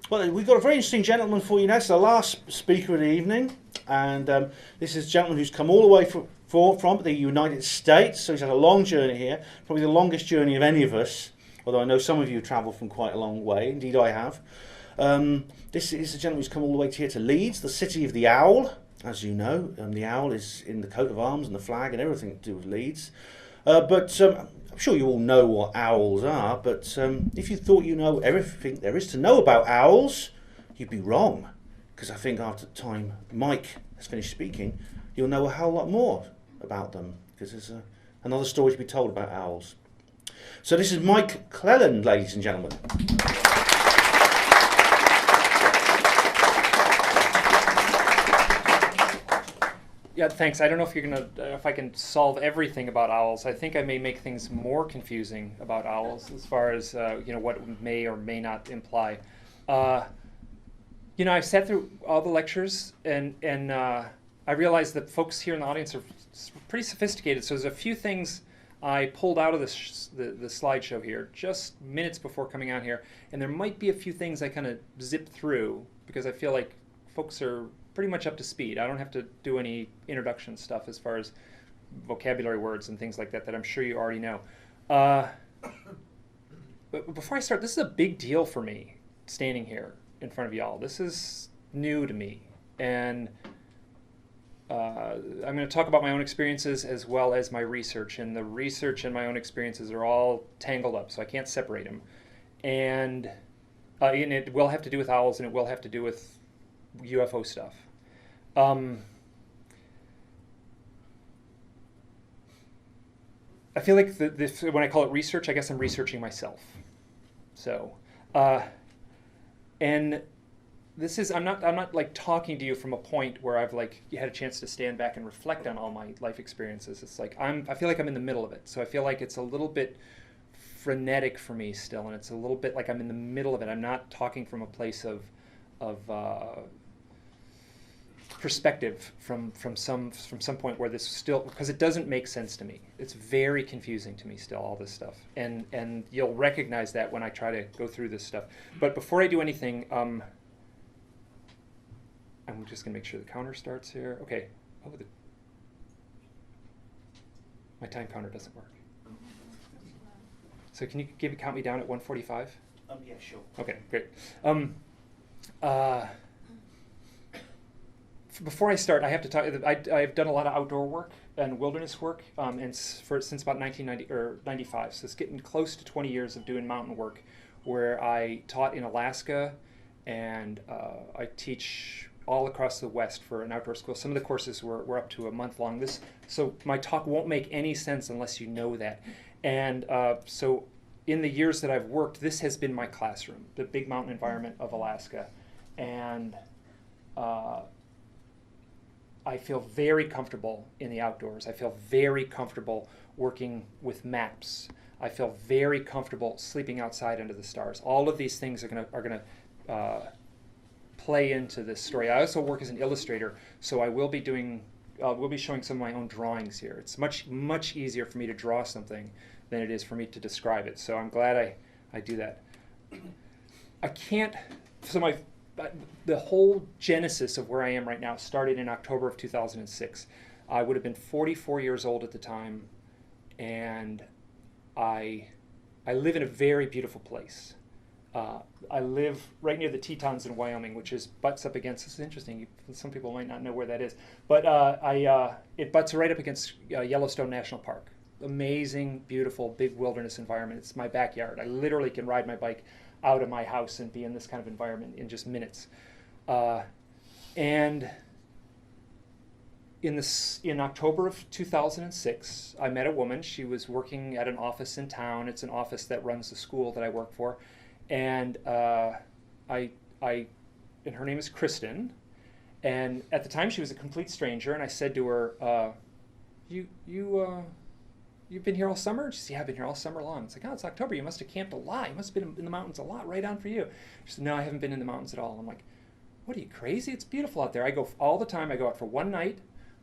Well, we've got a very interesting gentleman for you next, the last speaker of the evening, and this is a gentleman who's come all the way from the United States, so he's had a long journey here, probably the longest journey of any of us, although I know some of you travel from quite a long way, indeed I have. This is a gentleman who's come all the way here to Leeds, the city of the owl, as you know. The owl is in the coat of arms and the flag and everything to do with Leeds. But I'm sure you all know what owls are, but if you thought you know everything there is to know about owls, you'd be wrong. Because I think after the time Mike has finished speaking, you'll know a whole lot more about them, because there's another story to be told about owls. So this is Mike Clelland, ladies and gentlemen. Yeah, thanks. I don't know if you're gonna, if I can solve everything about owls. I think I may make things more confusing about owls as far as what it may or may not imply. I sat through all the lectures and I realized that folks here in the audience are pretty sophisticated. So there's a few things I pulled out of the slideshow here just minutes before coming out here, and there might be a few things I kind of zip through because I feel like folks are pretty much up to speed. I don't have to do any introduction stuff as far as vocabulary words and things like that I'm sure you already know. But before I start, this is a big deal for me, standing here in front of y'all. This is new to me, and I'm going to talk about my own experiences as well as my research, and the research and my own experiences are all tangled up, so I can't separate them. And it will have to do with owls, and it will have to do with UFO stuff. I feel like when I call it research, I guess I'm researching myself. So, and this is, I'm not like talking to you from a point where I've like had a chance to stand back and reflect on all my life experiences. It's like I feel like I'm in the middle of it. So I feel like it's a little bit frenetic for me still, and it's a little bit like I'm in the middle of it. I'm not talking from a place of perspective from some point where this still, because it doesn't make sense to me. It's very confusing to me still, all this stuff, and you'll recognize that when I try to go through this stuff. But before I do anything, I'm just gonna make sure the counter starts here. Okay. Oh, my time counter doesn't work. So can you count me down at 1:45? Yeah, sure. Okay, great. Before I start, I have to talk. I've done a lot of outdoor work and wilderness work, since about 1990 or 95. So it's getting close to 20 years of doing mountain work, where I taught in Alaska, and I teach all across the West for an outdoor school. Some of the courses were up to a month long. So my talk won't make any sense unless you know that. And so in the years that I've worked, this has been my classroom, the big mountain environment of Alaska, and I feel very comfortable in the outdoors. I feel very comfortable working with maps. I feel very comfortable sleeping outside under the stars. All of these things are gonna play into this story. I also work as an illustrator, so I will be showing some of my own drawings here. It's much easier for me to draw something than it is for me to describe it. So I'm glad I do that. I can't. So the whole genesis of where I am right now started in October of 2006. I would have been 44 years old at the time, and I live in a very beautiful place. I live right near the Tetons in Wyoming, which butts up against, this is interesting, some people might not know where that is, but it butts right up against Yellowstone National Park. Amazing, beautiful, big wilderness environment. It's my backyard. I literally can ride my bike out of my house and be in this kind of environment in just minutes. And in October of 2006, I met a woman. She was working at an office in town. It's an office that runs the school that I work for. And and her name is Kristen. And at the time, she was a complete stranger. And I said to her, you've been here all summer? She said, yeah, I've been here all summer long. It's like, oh, it's October. You must have camped a lot. You must have been in the mountains a lot. Right on for you. She said, no, I haven't been in the mountains at all. I'm like, what, are you crazy? It's beautiful out there. I go all the time. I go out for one night.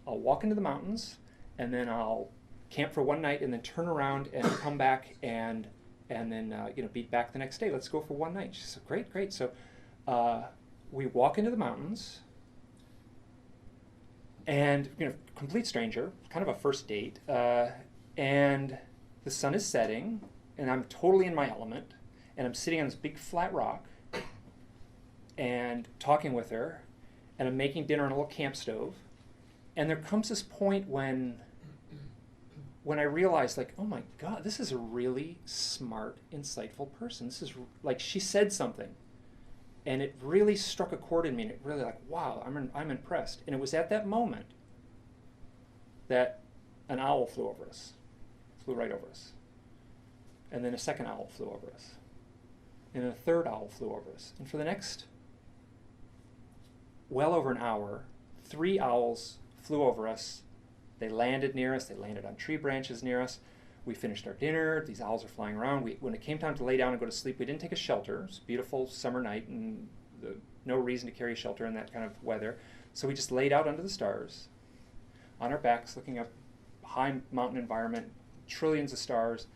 I'll walk into the mountains, and then I'll camp for one night, and then turn around and come back and and then be back the next day. Let's go for one night. She said, great, great. So we walk into the mountains, and complete stranger, kind of a first date, and the sun is setting, and I'm totally in my element, and I'm sitting on this big flat rock and talking with her, and I'm making dinner on a little camp stove, and there comes this point when I realized, like, oh my God, this is a really smart, insightful person. This is like, she said something, and it really struck a chord in me, and it really, like, wow, I'm impressed. And it was at that moment that an owl flew over us, flew right over us. And then a second owl flew over us. And then a third owl flew over us. And for the next well over an hour, 3 owls flew over us. They landed near us. They landed on tree branches near us. We finished our dinner. These owls are flying around. When it came time to lay down and go to sleep, we didn't take a shelter. It was a beautiful summer night, and no reason to carry a shelter in that kind of weather. So we just laid out under the stars, on our backs, looking up, high mountain environment, trillions of stars,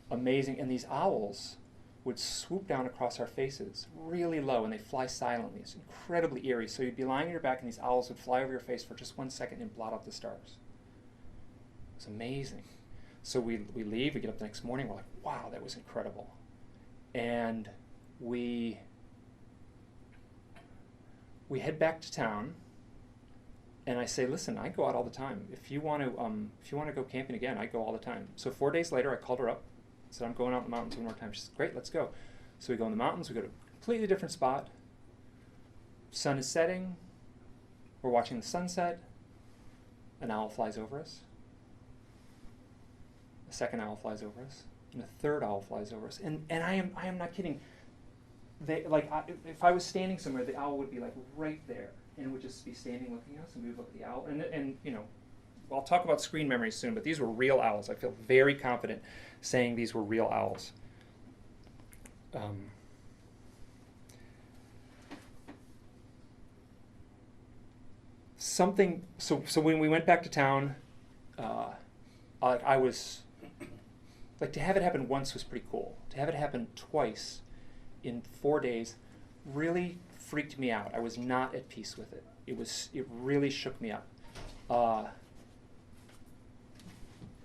amazing. And these owls would swoop down across our faces really low, and they fly silently. It's incredibly eerie. So you'd be lying on your back, and these owls would fly over your face for just 1 second and blot out the stars. It's amazing. So we leave, we get up the next morning, we're like, wow, that was incredible. And we head back to town, and I say, listen, I go out all the time. If you want to go camping again, I go all the time. So 4 days later, I called her up, said, I'm going out in the mountains one more time. She said, great, let's go. So we go in the mountains, we go to a completely different spot. Sun is setting, we're watching the sunset, an owl flies over us. A second owl flies over us, and a third owl flies over us. And I am not kidding. If I was standing somewhere, the owl would be like right there, and would just be standing looking at us, and we would look at the owl. And I'll talk about screen memories soon, but these were real owls. I feel very confident saying these were real owls. So when we went back to town, I was like, to have it happen once was pretty cool. To have it happen twice in 4 days really freaked me out. I was not at peace with it. It really shook me up.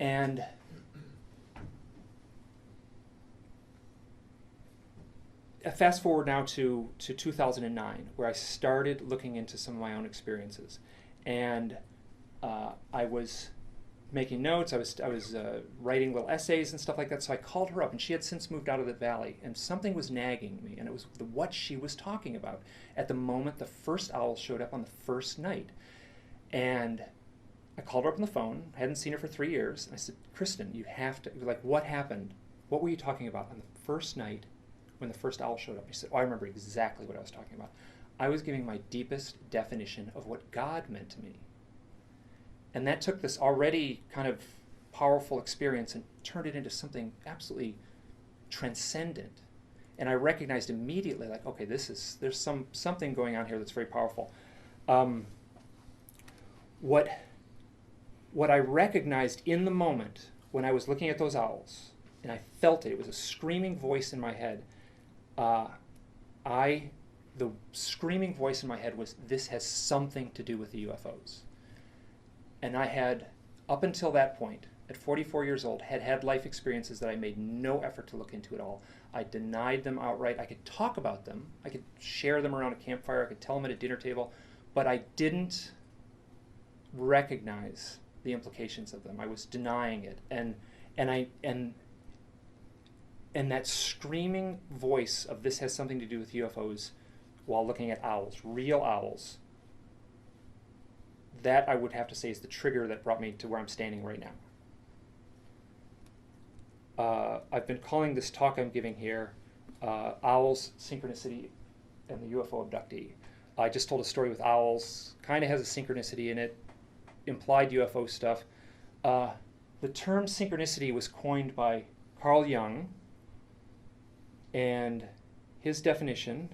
And fast forward now to 2009, where I started looking into some of my own experiences, and I was making notes. I was writing little essays and stuff like that. So I called her up, and she had since moved out of the valley, and something was nagging me, and it was what she was talking about at the moment the first owl showed up on the first night. And I called her up on the phone. I hadn't seen her for 3 years. And I said, Kristen, you have to, like, what happened? What were you talking about on the first night when the first owl showed up? She said, oh, I remember exactly what I was talking about. I was giving my deepest definition of what God meant to me. And that took this already kind of powerful experience and turned it into something absolutely transcendent. And I recognized immediately, like, okay, there's something going on here that's very powerful. What I recognized in the moment when I was looking at those owls, and I felt it was a screaming voice in my head. The screaming voice in my head was, this has something to do with the UFOs. And I had, up until that point, at 44 years old, had life experiences that I made no effort to look into at all. I denied them outright. I could talk about them. I could share them around a campfire. I could tell them at a dinner table. But I didn't recognize the implications of them. I was denying it. And that screaming voice of this has something to do with UFOs while looking at owls, real owls, that I would have to say is the trigger that brought me to where I'm standing right now. I've been calling this talk I'm giving here Owls, Synchronicity, and the UFO Abductee. I just told a story with owls, kind of has a synchronicity in it, implied UFO stuff. The term synchronicity was coined by Carl Jung, and his definition,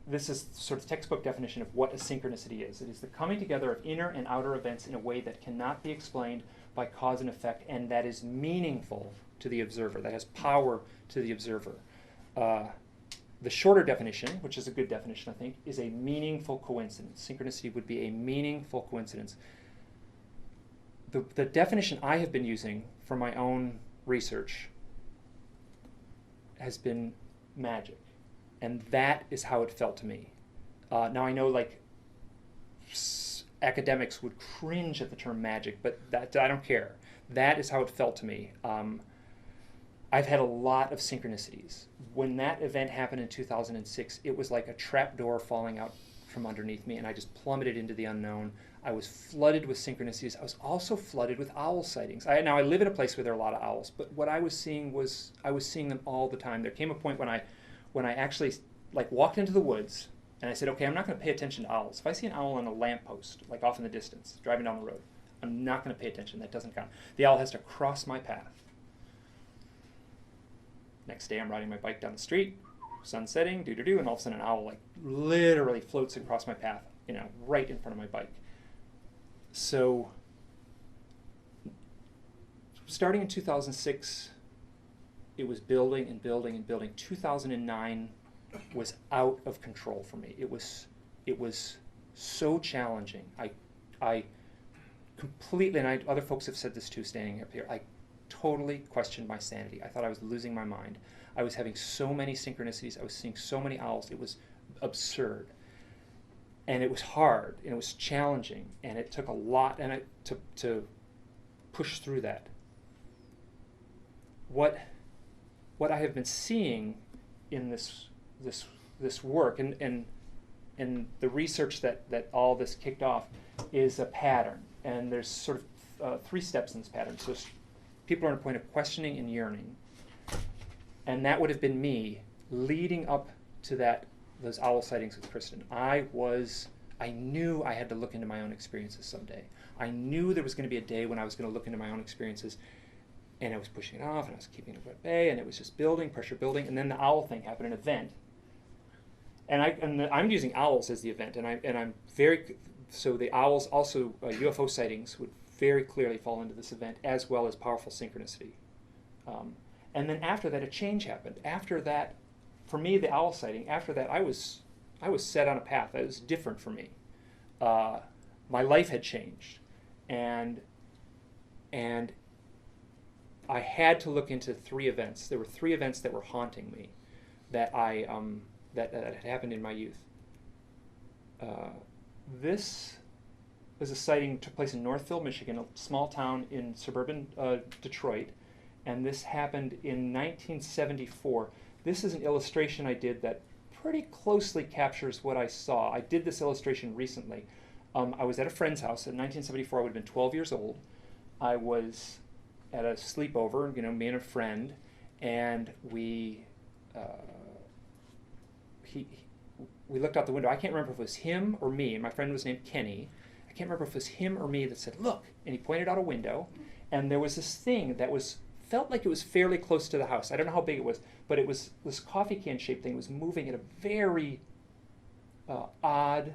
this is sort of textbook definition of what a synchronicity is. It is the coming together of inner and outer events in a way that cannot be explained by cause and effect, and that is meaningful to the observer, that has power to the observer. The shorter definition, which is a good definition, I think, is a meaningful coincidence. Synchronicity would be a meaningful coincidence. The definition I have been using for my own research has been magic, and that is how it felt to me. Now I know, like, academics would cringe at the term magic, but that I don't care. That is how it felt to me. I've had a lot of synchronicities. When that event happened in 2006, it was like a trap door falling out from underneath me, and I just plummeted into the unknown. I was flooded with synchronicities. I was also flooded with owl sightings. Now I live in a place where there are a lot of owls, but what I was seeing was, I was seeing them all the time. There came a point when I actually, like, walked into the woods, and I said, okay, I'm not going to pay attention to owls. If I see an owl on a lamppost, like off in the distance, driving down the road, I'm not going to pay attention. That doesn't count. The owl has to cross my path. Next day, I'm riding my bike down the street, sun setting, and all of a sudden an owl, like, literally floats across my path, right in front of my bike. So, starting in 2006, it was building and building and building. 2009 was out of control for me. It was so challenging. I completely, and other folks have said this too, standing up here, I totally questioned my sanity. I thought I was losing my mind. I was having so many synchronicities. I was seeing so many owls. It was absurd. And it was hard, and it was challenging, and it took a lot to push through that. What I have been seeing in this work and the research that all this kicked off is a pattern, and there's sort of 3 steps in this pattern. So people are at a point of questioning and yearning, and that would have been me leading up to those owl sightings with Kristen. I knew I had to look into my own experiences someday. I knew there was going to be a day when I was going to look into my own experiences, and I was pushing it off, and I was keeping it at bay, and it was just building, pressure building, and then the owl thing happened, an event. And I'm using owls as the event, and I'm very, so the owls also, UFO sightings would very clearly fall into this event, as well as powerful synchronicity. And then after that, a change happened. After that, for me, the owl sighting, after that, I was set on a path that was different for me. My life had changed, and I had to look into 3 events. There were 3 events that were haunting me, that that had happened in my youth. This was a sighting took place in Northville, Michigan, a small town in suburban Detroit, and this happened in 1974. This is an illustration I did that pretty closely captures what I saw. I did this illustration recently. I was at a friend's house in 1974. I would have been 12 years old. I was at a sleepover, me and a friend, and we looked out the window. I can't remember if it was him or me, and my friend was named Kenny. I can't remember if it was him or me that said, "Look," and he pointed out a window, and there was this thing that felt like it was fairly close to the house. I don't know how big it was, but it was this coffee can shaped thing. It was moving at a very odd,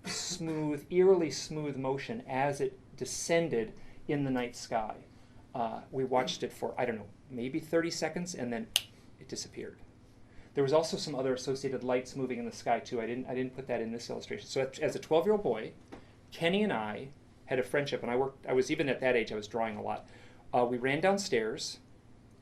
smooth, eerily smooth motion as it descended in the night sky. We watched it for, I don't know, maybe 30 seconds, and then it disappeared. There was also some other associated lights moving in the sky too. I didn't put that in this illustration. So as a 12-year-old boy, Kenny and I had a friendship, and I was even at that age, I was drawing a lot. We ran downstairs,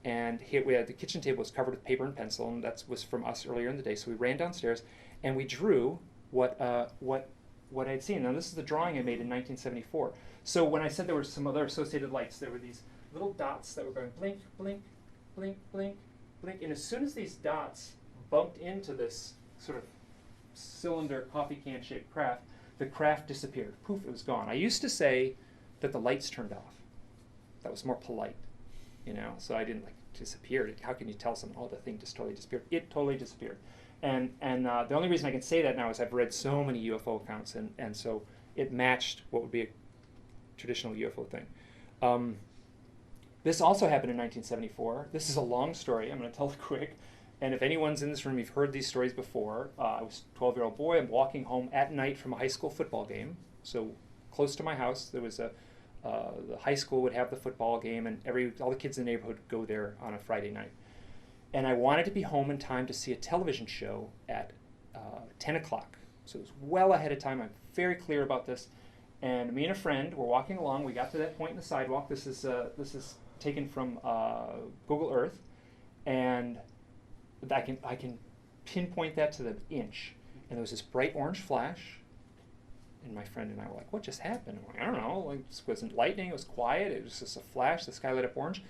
and the kitchen table was covered with paper and pencil, and that was from us earlier in the day. So we ran downstairs, and we drew what I'd seen. Now this is the drawing I made in 1974. So when I said there were some other associated lights, there were these little dots that were going blink, blink, blink, blink, blink, and as soon as these dots bumped into this sort of cylinder coffee can shaped craft, the craft disappeared. Poof, it was gone. I used to say that the lights turned off. That was more polite, so I didn't disappeared. How can you tell someone, oh, the thing just totally disappeared? It totally disappeared. And the only reason I can say that now is I've read so many UFO accounts, and so it matched what would be a traditional UFO thing. This also happened in 1974. This is a long story. I'm going to tell it quick. And if anyone's in this room, you've heard these stories before. I was a 12-year-old boy. I'm walking home at night from a high school football game. So close to my house, there was a The high school would have the football game, and all the kids in the neighborhood would go there on a Friday night. And I wanted to be home in time to see a television show at 10 o'clock. So it was well ahead of time. I'm very clear about this. And me and a friend were walking along. We got to that point in the sidewalk. This is taken from Google Earth, and I can pinpoint that to the inch. And there was this bright orange flash, and my friend and I were like, "What just happened?" I'm like, "I don't know. Like, it wasn't lightning. It was quiet. It was just a flash. The sky lit up orange."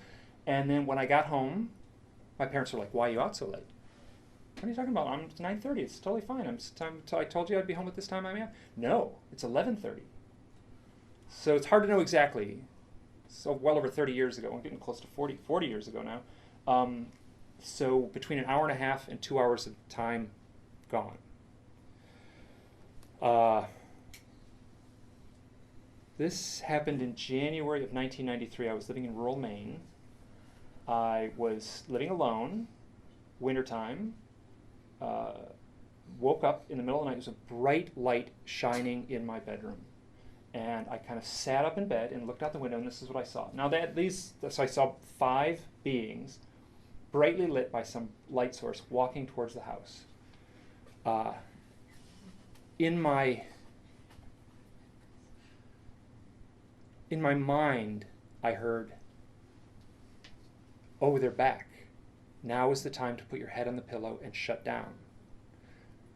And then when I got home, my parents were like, "Why are you out so late?" "What are you talking about? It's 9:30. It's totally fine. I told you I'd be home at this time. I'm here." "No, it's 11:30. So it's hard to know exactly. So well over 30 years ago. I'm getting close to 40 years ago now. So between an hour and a half and 2 hours of time gone. This happened in January of 1993. I was living in rural Maine. I was living alone, wintertime. Woke up in the middle of the night. There was a bright light shining in my bedroom. And I kind of sat up in bed and looked out the window, and this is what I saw. Now, so I saw 5 beings, brightly lit by some light source, walking towards the house. In my mind, I heard, "Oh, they're back. Now is the time to put your head on the pillow and shut down."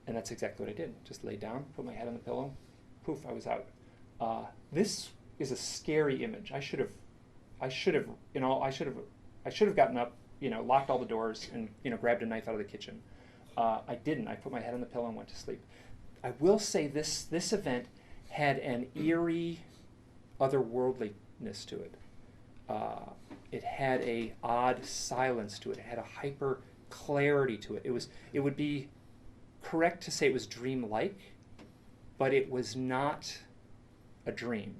And that's exactly what I did. Just laid down, put my head on the pillow, poof, I was out. This is a scary image. I should have gotten up, locked all the doors, and grabbed a knife out of the kitchen. I didn't. I put my head on the pillow and went to sleep. I will say this event had an eerie otherworldliness to it. It had a odd silence to it. It had a hyper clarity to it. It would be correct to say it was dreamlike, but it was not a dream.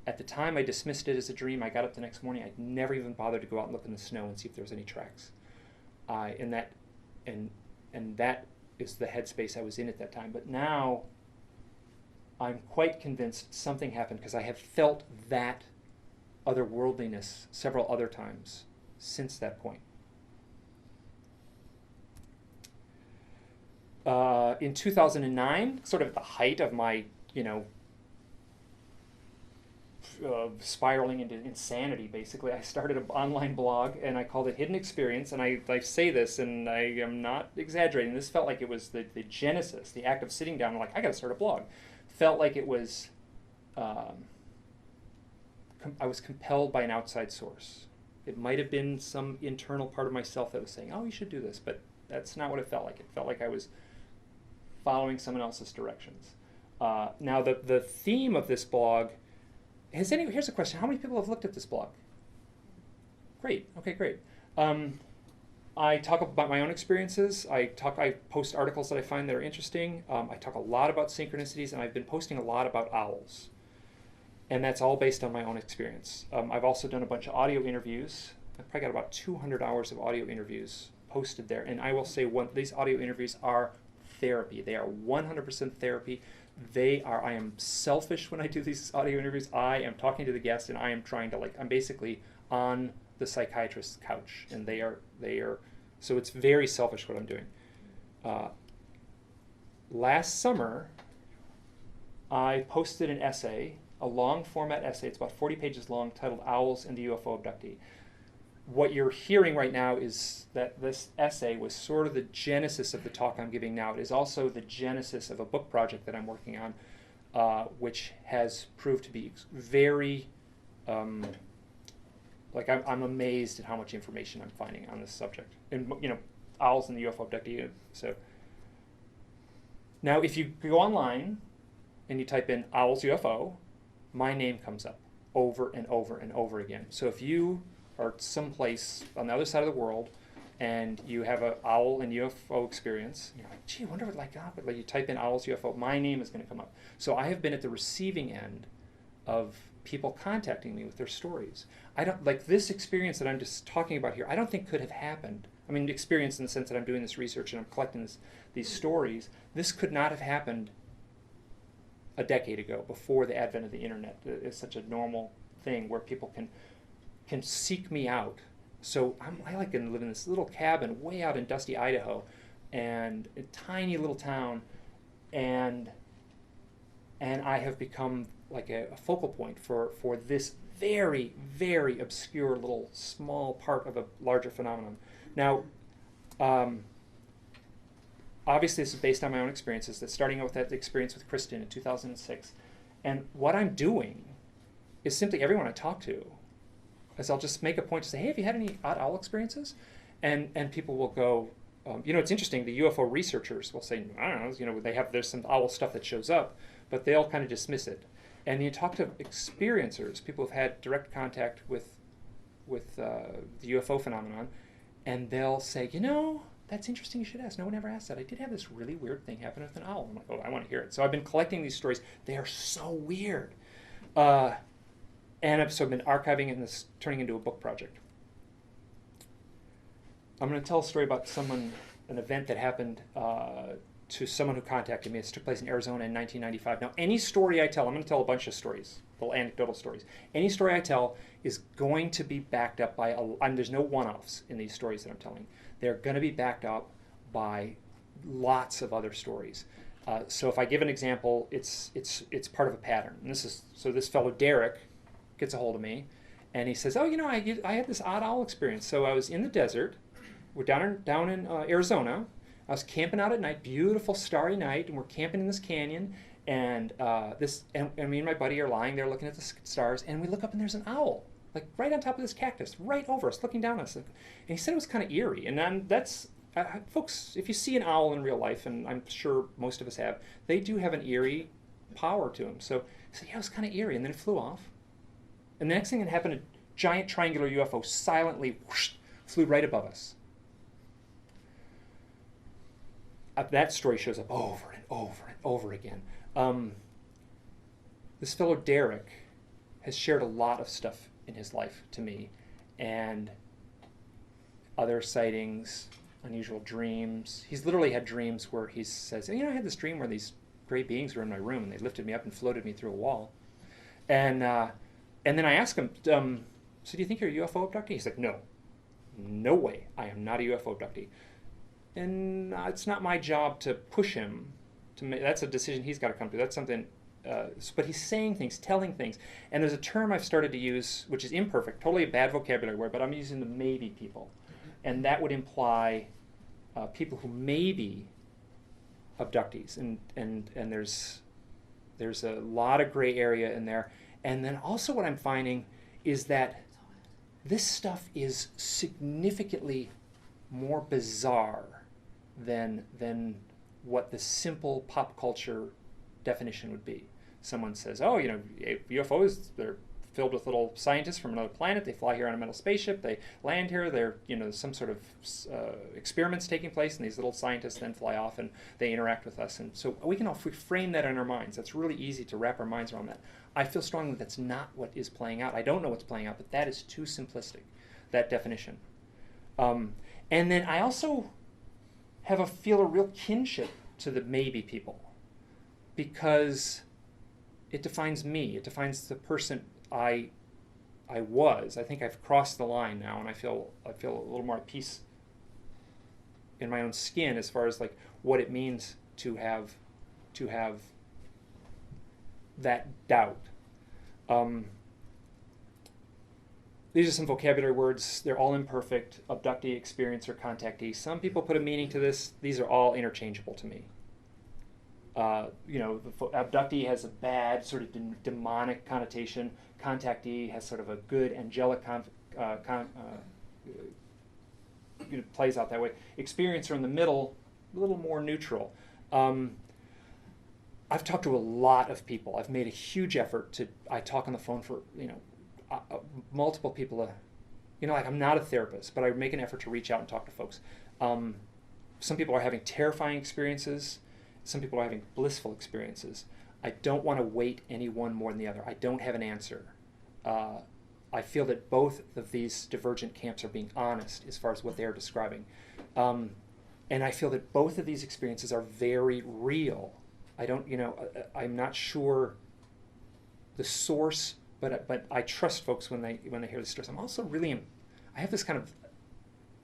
At the time, I dismissed it as a dream. I got up the next morning. I'd never even bothered to go out and look in the snow and see if there was any tracks. And that is the headspace I was in at that time. But now, I'm quite convinced something happened, because I have felt that otherworldliness several other times since that point. In 2009, sort of at the height of my, spiraling into insanity, basically, I started an online blog, and I called it Hidden Experience. And I say this, and I am not exaggerating. This felt like it was the genesis, the act of sitting down and like, I got to start a blog. Felt like it was, I was compelled by an outside source. It might have been some internal part of myself that was saying, "Oh, you should do this," but that's not what it felt like. It felt like I was following someone else's directions. Now, the theme of this blog, here's a question. How many people have looked at this blog? Great. Okay, great. I talk about my own experiences. I post articles that I find that are interesting. I talk a lot about synchronicities, and I've been posting a lot about owls. And that's all based on my own experience. I've also done a bunch of audio interviews. I've probably got about 200 hours of audio interviews posted there. And I will say these audio interviews are therapy. They are 100% therapy. I am selfish when I do these audio interviews. I am talking to the guest, and I am trying to, I'm basically on the psychiatrist's couch, and they are, so it's very selfish what I'm doing. Last summer, I posted an essay, a long format essay. It's about 40 pages long, titled "Owls and the UFO Abductee." What you're hearing right now is that this essay was sort of the genesis of the talk I'm giving now. It is also the genesis of a book project that I'm working on, which has proved to be very, I'm amazed at how much information I'm finding on this subject. And, owls and the UFO abductee. So now, if you go online and you type in owls UFO, my name comes up over and over and over again. So if you are someplace on the other side of the world, and you have an owl and UFO experience, you're like, "Gee, I wonder what but you type in owls UFO, my name is going to come up." So I have been at the receiving end of people contacting me with their stories. I don't like this experience that I'm just talking about here. I don't think could have happened. I mean, experience in the sense that I'm doing this research and I'm collecting these stories. This could not have happened a decade ago, before the advent of the internet. It's such a normal thing where people can seek me out. So I like to live in this little cabin way out in dusty Idaho, and a tiny little town, and I have become like a focal point for this very, very obscure little small part of a larger phenomenon. Now, obviously this is based on my own experiences, that's starting out with that experience with Kristen in 2006. And what I'm doing is simply everyone I talk to, is I'll just make a point to say, hey, have you had any odd owl experiences? And people will go, it's interesting, the UFO researchers will say, I don't know, there's some owl stuff that shows up, but they'll kind of dismiss it. And you talk to experiencers, people who've had direct contact with the UFO phenomenon, and they'll say, that's interesting, you should ask. No one ever asked that. I did have this really weird thing happen with an owl. I'm like, oh, I want to hear it. So I've been collecting these stories. They are so weird. And so I've been archiving it and this turning into a book project. I'm going to tell a story about an event that happened to someone who contacted me. It took place in Arizona in 1995. Now, any story I tell, I'm going to tell a bunch of stories, little anecdotal stories. Any story I tell is going to be backed up by, there's no one-offs in these stories that I'm telling. They're going to be backed up by lots of other stories. So if I give an example, it's part of a pattern. And this fellow Derek gets a hold of me, and he says, I had this odd owl experience. So I was in the desert. We're down in Arizona. I was camping out at night, beautiful starry night, and we're camping in this canyon. And me and my buddy are lying there looking at the stars, and we look up and there's an owl, like right on top of this cactus, right over us, looking down at us. And he said it was kind of eerie. And then that's folks, if you see an owl in real life, and I'm sure most of us have, they do have an eerie power to them. So he said, yeah, it was kind of eerie, and then it flew off. And the next thing that happened, a giant triangular UFO silently whoosh, flew right above us. That story shows up over and over and over again. This fellow Derek has shared a lot of stuff in his life to me, and other sightings, unusual dreams. He's literally had dreams where he says, I had this dream where these gray beings were in my room and they lifted me up and floated me through a wall. And then I asked him, so do you think you're a UFO abductee? He's like, no way, I am not a UFO abductee. And it's not my job to push him to make. That's a decision he's got to come to. That's something. But he's saying things, telling things. And there's a term I've started to use, which is imperfect, totally a bad vocabulary word, but I'm using the maybe people. And that would imply people who may be abductees. And there's a lot of gray area in there. And then also what I'm finding is that this stuff is significantly more bizarre than what the simple pop culture definition would be. Someone says, UFOs, they're filled with little scientists from another planet. They fly here on a metal spaceship. They land here. They're, some sort of experiments taking place, and these little scientists then fly off and they interact with us. And so we can all frame that in our minds. That's really easy to wrap our minds around that. I feel strongly that's not what is playing out. I don't know what's playing out, but that is too simplistic, that definition. And then I also feel a real kinship to the maybe people, because it defines me. It defines the person I was. I think I've crossed the line now, and I feel a little more at peace in my own skin as far as like what it means to have that doubt. These are some vocabulary words. They're all imperfect. Abductee, experiencer, contactee. Some people put a meaning to this. These are all interchangeable to me. Abductee has a bad sort of demonic connotation. Contactee has sort of a good angelic plays out that way. Experiencer in the middle, a little more neutral. I've talked to a lot of people. I've made a huge effort I talk on the phone for, multiple people. I'm not a therapist, but I make an effort to reach out and talk to folks. Some people are having terrifying experiences. Some people are having blissful experiences. I don't want to weight any one more than the other. I don't have an answer. I feel that both of these divergent camps are being honest as far as what they're describing. And I feel that both of these experiences are very real. I'm not sure the source but I trust folks when they hear the stories. I'm also really, I have this kind of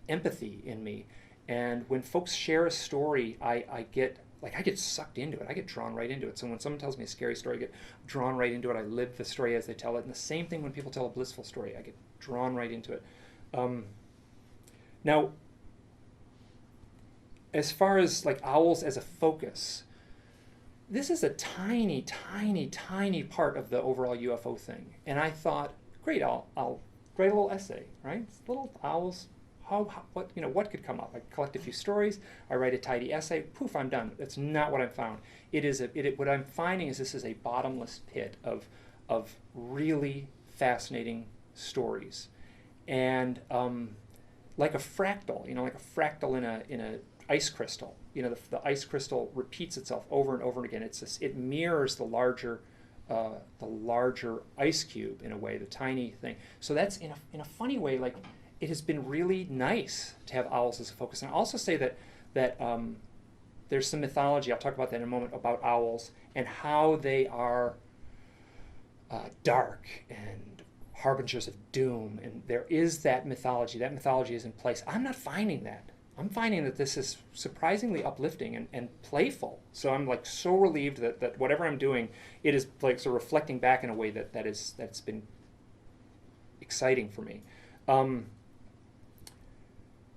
empathy in me, and when folks share a story, I get sucked into it. I get drawn right into it. So when someone tells me a scary story, I get drawn right into it. I live the story as they tell it. And the same thing when people tell a blissful story, I get drawn right into it. Now, as far as like owls as a focus, this is a tiny, tiny, tiny part of the overall UFO thing. And I thought, great, I'll write a little essay, right? It's little owls. What could come up? I collect a few stories. I write a tidy essay. Poof, I'm done. That's not what I found. What I'm finding is this is a bottomless pit of really fascinating stories, and like a fractal, like a fractal in a ice crystal. The ice crystal repeats itself over and over again. It mirrors the larger ice cube in a way, the tiny thing. So that's in a funny way, like, it has been really nice to have owls as a focus. And I'll also say that there's some mythology, I'll talk about that in a moment, about owls and how they are dark and harbingers of doom. And there is that mythology. That mythology is in place. I'm not finding that. I'm finding that this is surprisingly uplifting and playful. So I'm like so relieved that whatever I'm doing, it is like sort of reflecting back in a way that's been exciting for me.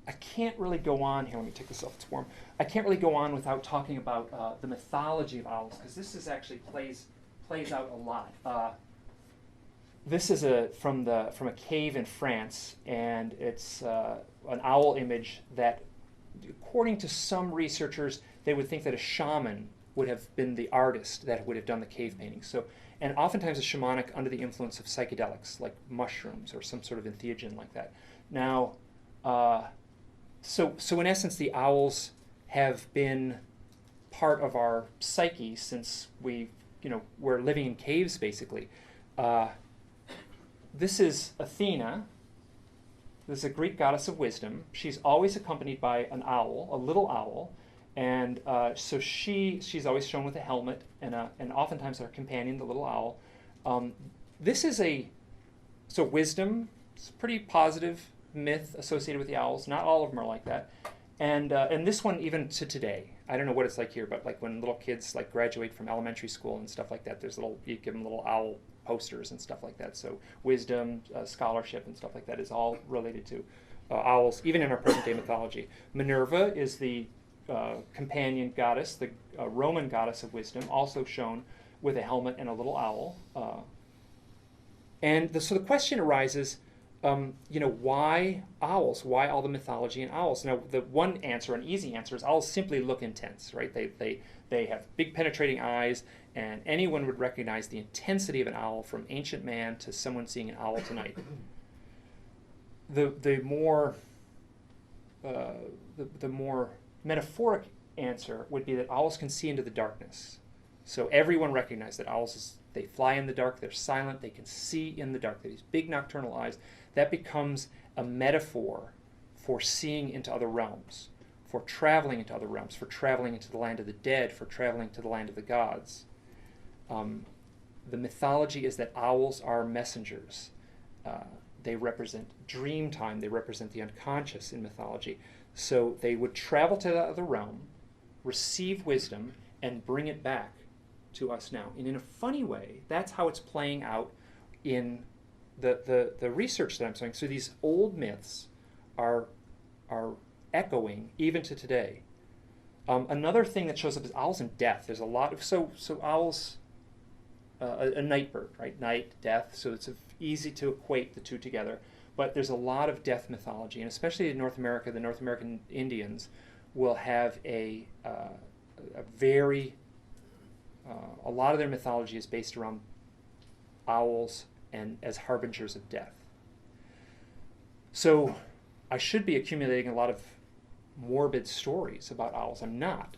I can't really go on here. Let me take this off. It's warm. I can't really go on without talking about the mythology of owls, because this is actually plays out a lot. This is from a cave in France, and it's an owl image that, according to some researchers, they would think that a shaman would have been the artist that would have done the cave painting. So, and oftentimes a shamanic under the influence of psychedelics, like mushrooms or some sort of entheogen like that. Now, so in essence, the owls have been part of our psyche since we're living in caves, basically. This is Athena. This is a Greek goddess of wisdom. She's always accompanied by an owl, a little owl, and so she's always shown with a helmet and oftentimes her companion, the little owl. This is wisdom. It's a pretty positive myth associated with the owls. Not all of them are like that, and this one even to today. I don't know what it's like here, but like when little kids like graduate from elementary school and stuff like that, you give them little owl posters and stuff like that. So wisdom, scholarship, and stuff like that is all related to owls, even in our present day mythology. Minerva is the companion goddess, the Roman goddess of wisdom, also shown with a helmet and a little owl. So the question arises, why owls? Why all the mythology in owls? Now, the one answer, an easy answer, is owls simply look intense, right? They have big penetrating eyes, and anyone would recognize the intensity of an owl from ancient man to someone seeing an owl tonight. The more metaphoric answer would be that owls can see into the darkness. So everyone recognizes that owls, they fly in the dark, they're silent, they can see in the dark. They have these big nocturnal eyes. That becomes a metaphor for seeing into other realms, for traveling into other realms, for traveling into the land of the dead, for traveling to the land of the gods. The mythology is that owls are messengers. They represent dream time. They represent the unconscious in mythology. So they would travel to the other realm, receive wisdom, and bring it back to us now. And in a funny way, that's how it's playing out in the research that I'm doing. So these old myths are echoing even to today. Another thing that shows up is owls and death. There's a lot of so owls, a night bird, right? Night, death. So it's easy to equate the two together. But there's a lot of death mythology, and especially in North America, the North American Indians will have a lot of their mythology is based around owls and as harbingers of death. So I should be accumulating a lot of morbid stories about owls. I'm not.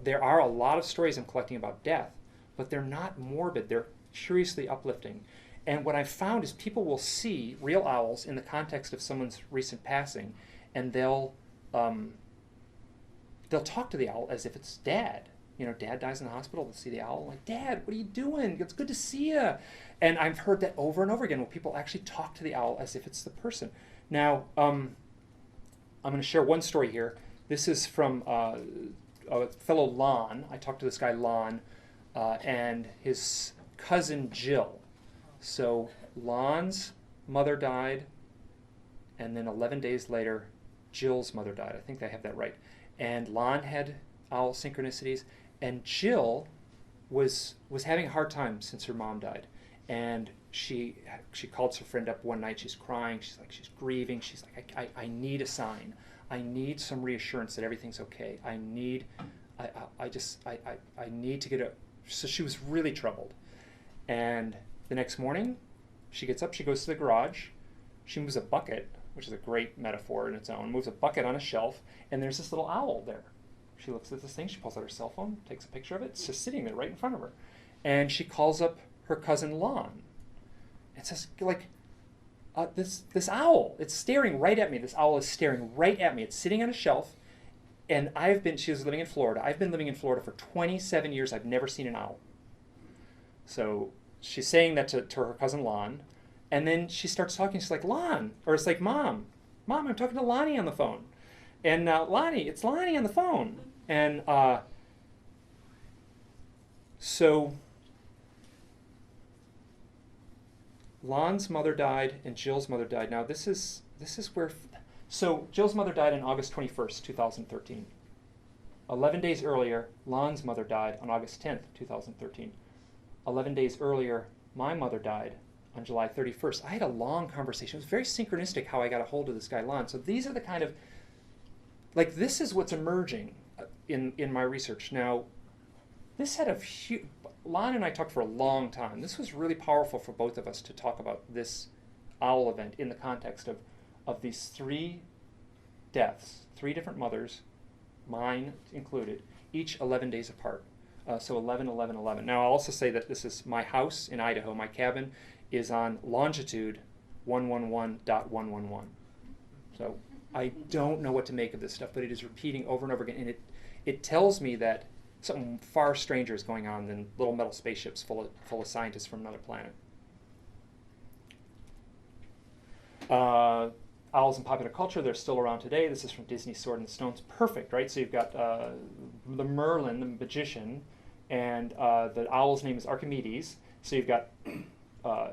There are a lot of stories I'm collecting about death, but they're not morbid. They're curiously uplifting. And what I've found is people will see real owls in the context of someone's recent passing, and they'll talk to the owl as if it's dad. Dad dies in the hospital, to see the owl. I'm like, Dad, what are you doing? It's good to see you. And I've heard that over and over again, where people actually talk to the owl as if it's the person. Now, I'm going to share one story here. This is from a fellow Lon. I talked to this guy Lon and his cousin Jill. So Lon's mother died, and then 11 days later, Jill's mother died. I think I have that right. And Lon had owl synchronicities, and Jill was having a hard time since her mom died. And she called her friend up one night. She's crying. She's grieving. She's like, I need a sign. I need some reassurance that everything's okay. I need to get a. So she was really troubled. And the next morning, she gets up. She goes to the garage. She moves a bucket, which is a great metaphor in its own. Moves a bucket on a shelf, and there's this little owl there. She looks at this thing. She pulls out her cell phone, takes a picture of it. It's just sitting there right in front of her, and she calls up her cousin Lon. It says, this owl, it's staring right at me. This owl is staring right at me. It's sitting on a shelf, and she was living in Florida. I've been living in Florida for 27 years. I've never seen an owl. So she's saying that to her cousin Lon, and then she starts talking. She's like, Lon, or it's like, Mom, I'm talking to Lonnie on the phone. And Lonnie, it's Lonnie on the phone. And so Lon's mother died and Jill's mother died. Now this is where, so Jill's mother died on August 21st, 2013. 11 days earlier, Lon's mother died on August 10th, 2013. 11 days earlier, my mother died on July 31st. I had a long conversation. It was very synchronistic how I got a hold of this guy, Lon. So these are the kind of, like, this is what's emerging in my research. Now, this had a huge, Lon and I talked for a long time. This was really powerful for both of us to talk about this owl event in the context of these 3 deaths, 3 different mothers, mine included, each 11 days apart. So 11, 11, 11. Now, I'll also say that this is my house in Idaho. My cabin is on longitude 111.111. So I don't know what to make of this stuff, but it is repeating over and over again, and it tells me that something far stranger is going on than little metal spaceships full of scientists from another planet. Owls in popular culture, they're still around today. This is from Disney's Sword and the Stone's perfect, right? So you've got the Merlin, the magician, and the owl's name is Archimedes. So you've got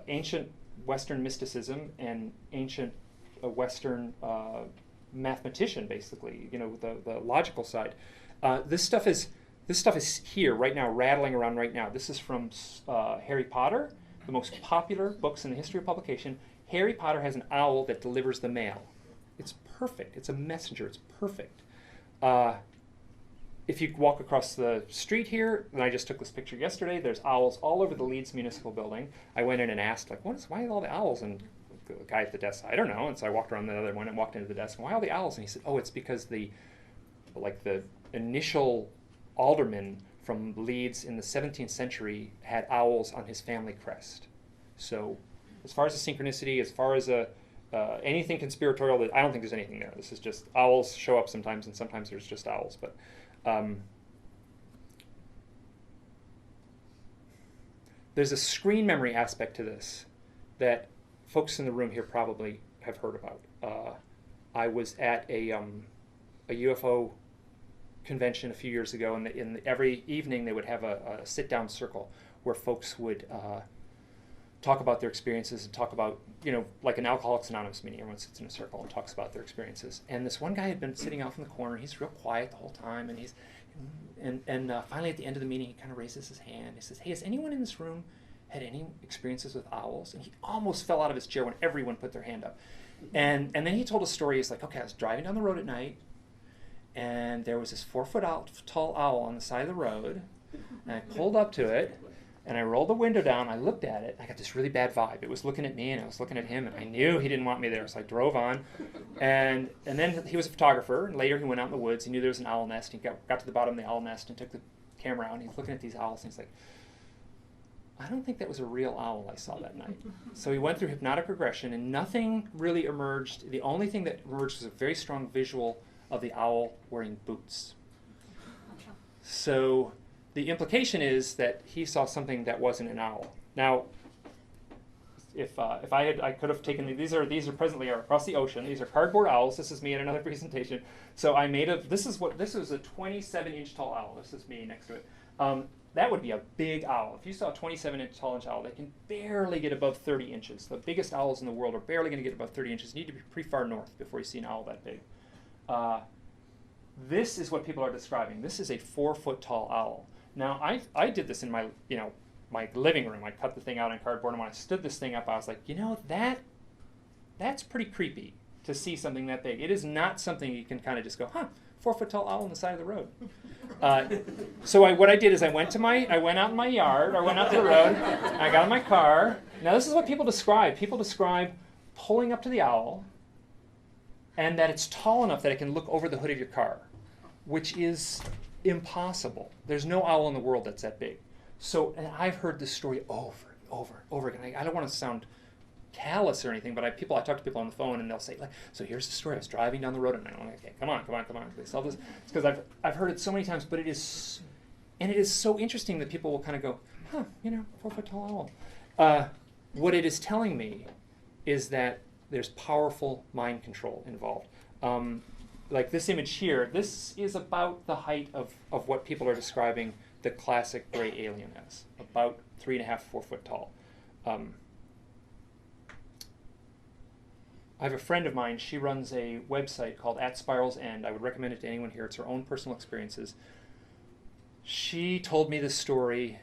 ancient Western mysticism and ancient Western mathematician, basically, the logical side. This stuff is here right now, rattling around right now. This is from Harry Potter, the most popular books in the history of publication. Harry Potter has an owl that delivers the mail. It's perfect. It's a messenger. It's perfect. If you walk across the street here, and I just took this picture yesterday, there's owls all over the Leeds Municipal Building. I went in and asked, like, why are all the owls? And the guy at the desk, I don't know. And so I walked around the other one and walked into the desk. Why all the owls? And he said, oh, it's because the initial alderman from Leeds in the 17th century had owls on his family crest. So as far as the synchronicity, as far as anything conspiratorial, I don't think there's anything there. This is just owls show up sometimes, and sometimes there's just owls. But there's a screen memory aspect to this that folks in the room here probably have heard about. I was at a UFO convention a few years ago, and every evening they would have a sit-down circle where folks would talk about their experiences and talk about, like an Alcoholics Anonymous meeting. Everyone sits in a circle and talks about their experiences. And this one guy had been sitting out from the corner. He's real quiet the whole time, and finally at the end of the meeting, he kind of raises his hand. He says, hey, has anyone in this room had any experiences with owls? And he almost fell out of his chair when everyone put their hand up. And then he told a story. He's like, okay, I was driving down the road at night, and there was this 4-foot tall owl on the side of the road, and I pulled up to it, and I rolled the window down. I looked at it. I got this really bad vibe. It was looking at me, and I was looking at him, and I knew he didn't want me there, so I drove on. And then he was a photographer, and later he went out in the woods. He knew there was an owl nest. He got to the bottom of the owl nest and took the camera out, and he's looking at these owls, and he's like, I don't think that was a real owl I saw that night. So he went through hypnotic regression, and nothing really emerged. The only thing that emerged was a very strong visual of the owl wearing boots. So the implication is that he saw something that wasn't an owl. Now, if I could have taken these are presently across the ocean. These are cardboard owls. This is me at another presentation. So I made this is a 27-inch tall owl. This is me next to it. That would be a big owl. If you saw a 27-inch tall owl, they can barely get above 30 inches. The biggest owls in the world are barely going to get above 30 inches. You need to be pretty far north before you see an owl that big. This is what people are describing. This is a 4-foot tall owl. Now, I did this in my my living room. I cut the thing out on cardboard, and when I stood this thing up, I was like, that's pretty creepy to see something that big. It is not something you can kind of just go, 4-foot tall owl on the side of the road. So what I did is I went out in my yard, or went out to the road, I got in my car. Now this is what people describe. People describe pulling up to the owl, and that it's tall enough that it can look over the hood of your car, which is impossible. There's no owl in the world that's that big. So, and I've heard this story over and over again. I don't want to sound callous or anything, but I talk to people on the phone, and they'll say, like, so here's the story. I was driving down the road, and I'm like, okay, come on. They sell this. It's because I've heard it so many times, but it is so interesting that people will kind of go, 4-foot tall owl. What it is telling me is that there's powerful mind control involved. Like this image here, this is about the height of what people are describing the classic gray alien as, about 3.5, 4 foot tall. I have a friend of mine, she runs a website called At Spiral's End. I would recommend it to anyone here. It's her own personal experiences. She told me this story.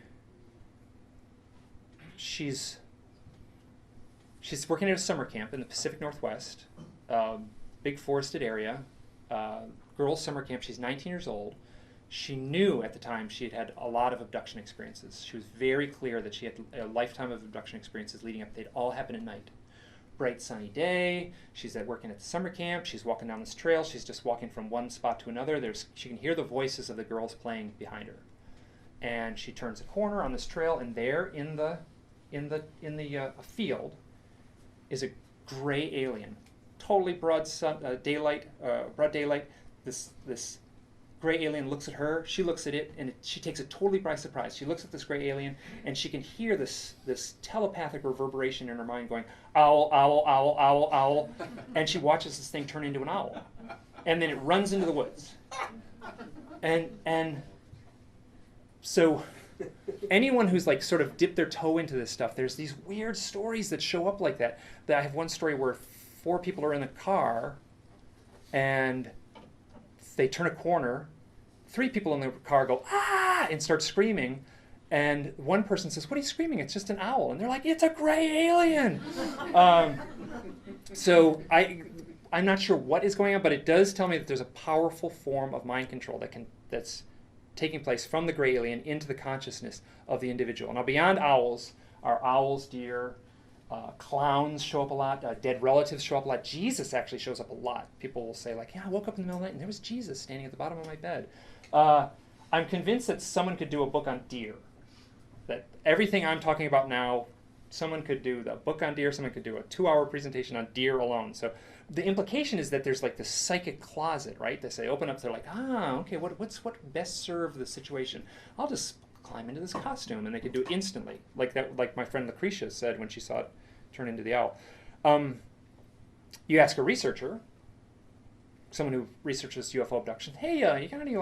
She's working at a summer camp in the Pacific Northwest, big forested area, girls' summer camp. She's 19 years old. She knew at the time she had a lot of abduction experiences. She was very clear that she had a lifetime of abduction experiences leading up. They'd all happen at night. Bright sunny day. She's working at the summer camp. She's walking down this trail. She's just walking from one spot to another. She can hear the voices of the girls playing behind her. And she turns a corner on this trail, and there in the field is a gray alien, totally broad daylight. This gray alien looks at her. She looks at it, and she takes it totally by surprise. She looks at this gray alien, and she can hear this telepathic reverberation in her mind, going owl, owl, owl, owl, owl, and she watches this thing turn into an owl, and then it runs into the woods, and so. Anyone who's like sort of dipped their toe into this stuff, there's these weird stories that show up like that. I have one story where 4 people are in the car and they turn a corner. 3 people in the car go, ah, and start screaming. And one person says, what are you screaming? It's just an owl. And they're like, it's a gray alien. So I'm not sure what is going on, but it does tell me that there's a powerful form of mind control that's taking place from the gray alien into the consciousness of the individual. Now, beyond owls are owls, deer, clowns show up a lot, dead relatives show up a lot. Jesus actually shows up a lot. People will say, like, I woke up in the middle of the night and there was Jesus standing at the bottom of my bed. I'm convinced that someone could do a book on deer. That everything I'm talking about now, someone could do the book on deer, someone could do a 2-hour presentation on deer alone. So the implication is that there's like this psychic closet, right? They say, open up, they're like, okay, what best serve the situation? I'll just climb into this costume, and they could do it instantly. Like my friend Lucretia said when she saw it turn into the owl. You ask a researcher, someone who researches UFO abduction, hey, you got any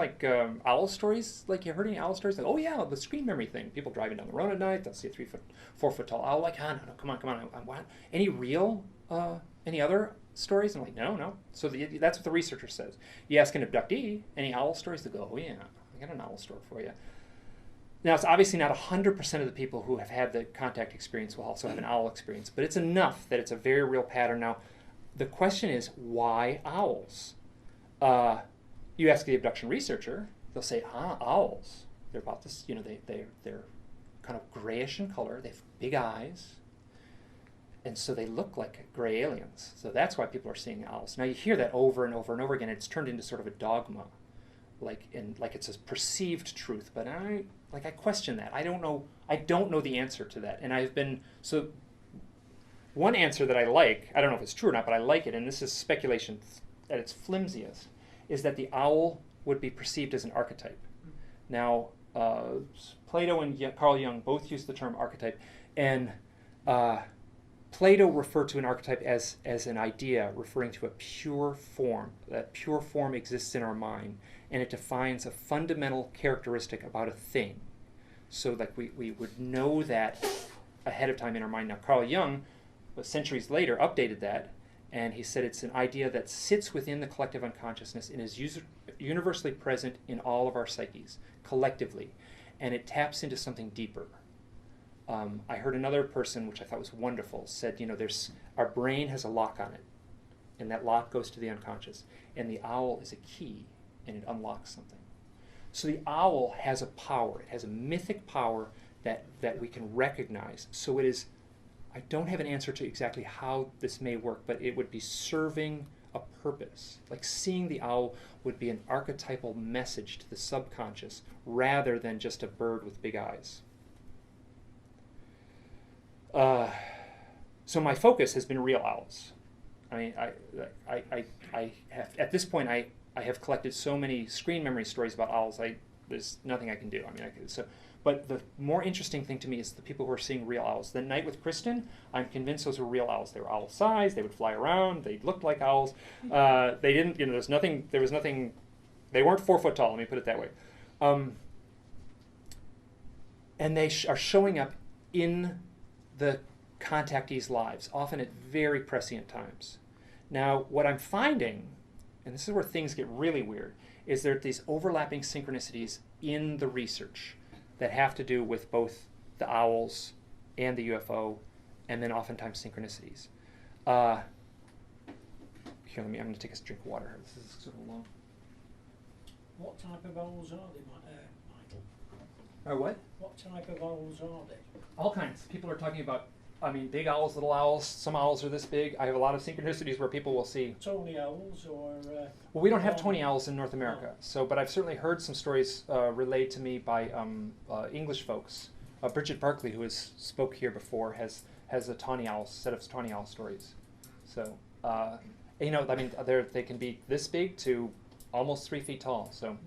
owl stories? Like, you heard any owl stories? Like, oh yeah, the screen memory thing. People driving down the road at night, they'll see a 4 foot tall owl. Like, no, come on. What? Any real, any other stories? I'm like, no. So that's what the researcher says. You ask an abductee, any owl stories? They go, oh yeah, I got an owl story for you. Now, it's obviously not 100% of the people who have had the contact experience will also have an owl experience, but it's enough that it's a very real pattern. Now, the question is, why owls? You ask the abduction researcher, they'll say, owls. They're about this, they're kind of grayish in color. They have big eyes. And so they look like gray aliens. So that's why people are seeing owls. Now you hear that over and over and over again. It's turned into sort of a dogma, like it's a perceived truth. But I question that. I don't know the answer to that. And one answer that I like, I don't know if it's true or not, but I like it, and this is speculation at its flimsiest, is that the owl would be perceived as an archetype. Now, Plato and Carl Jung both use the term archetype, and Plato referred to an archetype as an idea referring to a pure form. That pure form exists in our mind, and it defines a fundamental characteristic about a thing. So like we would know that ahead of time in our mind. Now Carl Jung, centuries later, updated that, and he said it's an idea that sits within the collective unconsciousness and is universally present in all of our psyches, collectively, and it taps into something deeper. I heard another person, which I thought was wonderful, said, our brain has a lock on it, and that lock goes to the unconscious, and the owl is a key, and it unlocks something. So the owl has a power. It has a mythic power that we can recognize. So it is, I don't have an answer to exactly how this may work, but it would be serving a purpose. Like seeing the owl would be an archetypal message to the subconscious rather than just a bird with big eyes. So my focus has been real owls. I mean, I have, at this point, I have collected so many screen memory stories about owls. There's nothing I can do. I mean, but the more interesting thing to me is the people who are seeing real owls. The night with Kristen, I'm convinced those were real owls. They were owl size. They would fly around. They looked like owls. They didn't. There was nothing. They weren't 4 foot tall. Let me put it that way. And they are showing up in the contactees' lives, often at very prescient times. Now, what I'm finding, and this is where things get really weird, is there are these overlapping synchronicities in the research that have to do with both the owls and the UFO, and then oftentimes synchronicities. Here, I'm going to take a drink of water. This is sort of long. What type of owls are they, Michael? What? What type of owls are they? All kinds. People are talking about, big owls, little owls. Some owls are this big. I have a lot of synchronicities where people will see. Tony owls or... well, we don't have Tony owls in North America. So, but I've certainly heard some stories relayed to me by English folks. Bridget Barkley, who has spoke here before, has a Tawny owl, set of Tawny owl stories. So, they can be this big to almost 3 feet tall. So,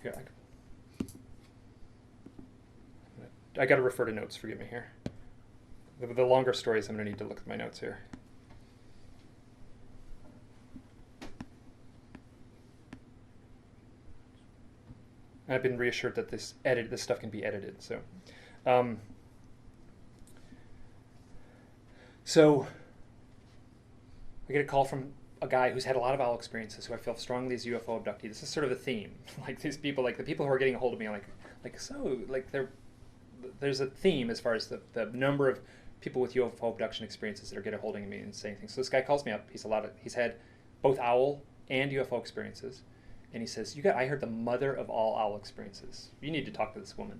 here, I got to refer to notes. Forgive me here. The longer stories, I'm going to need to look at my notes here. And I've been reassured that this stuff can be edited. So, so I get a call from a guy who's had a lot of owl experiences, who I feel strongly is UFO abductee. This is sort of a theme. Like these people, like the people who are getting a hold of me, there's a theme as far as the number of people with UFO abduction experiences that are getting a hold of me and saying things. So this guy calls me up. He's had both owl and UFO experiences, and he says, I heard the mother of all owl experiences. You need to talk to this woman.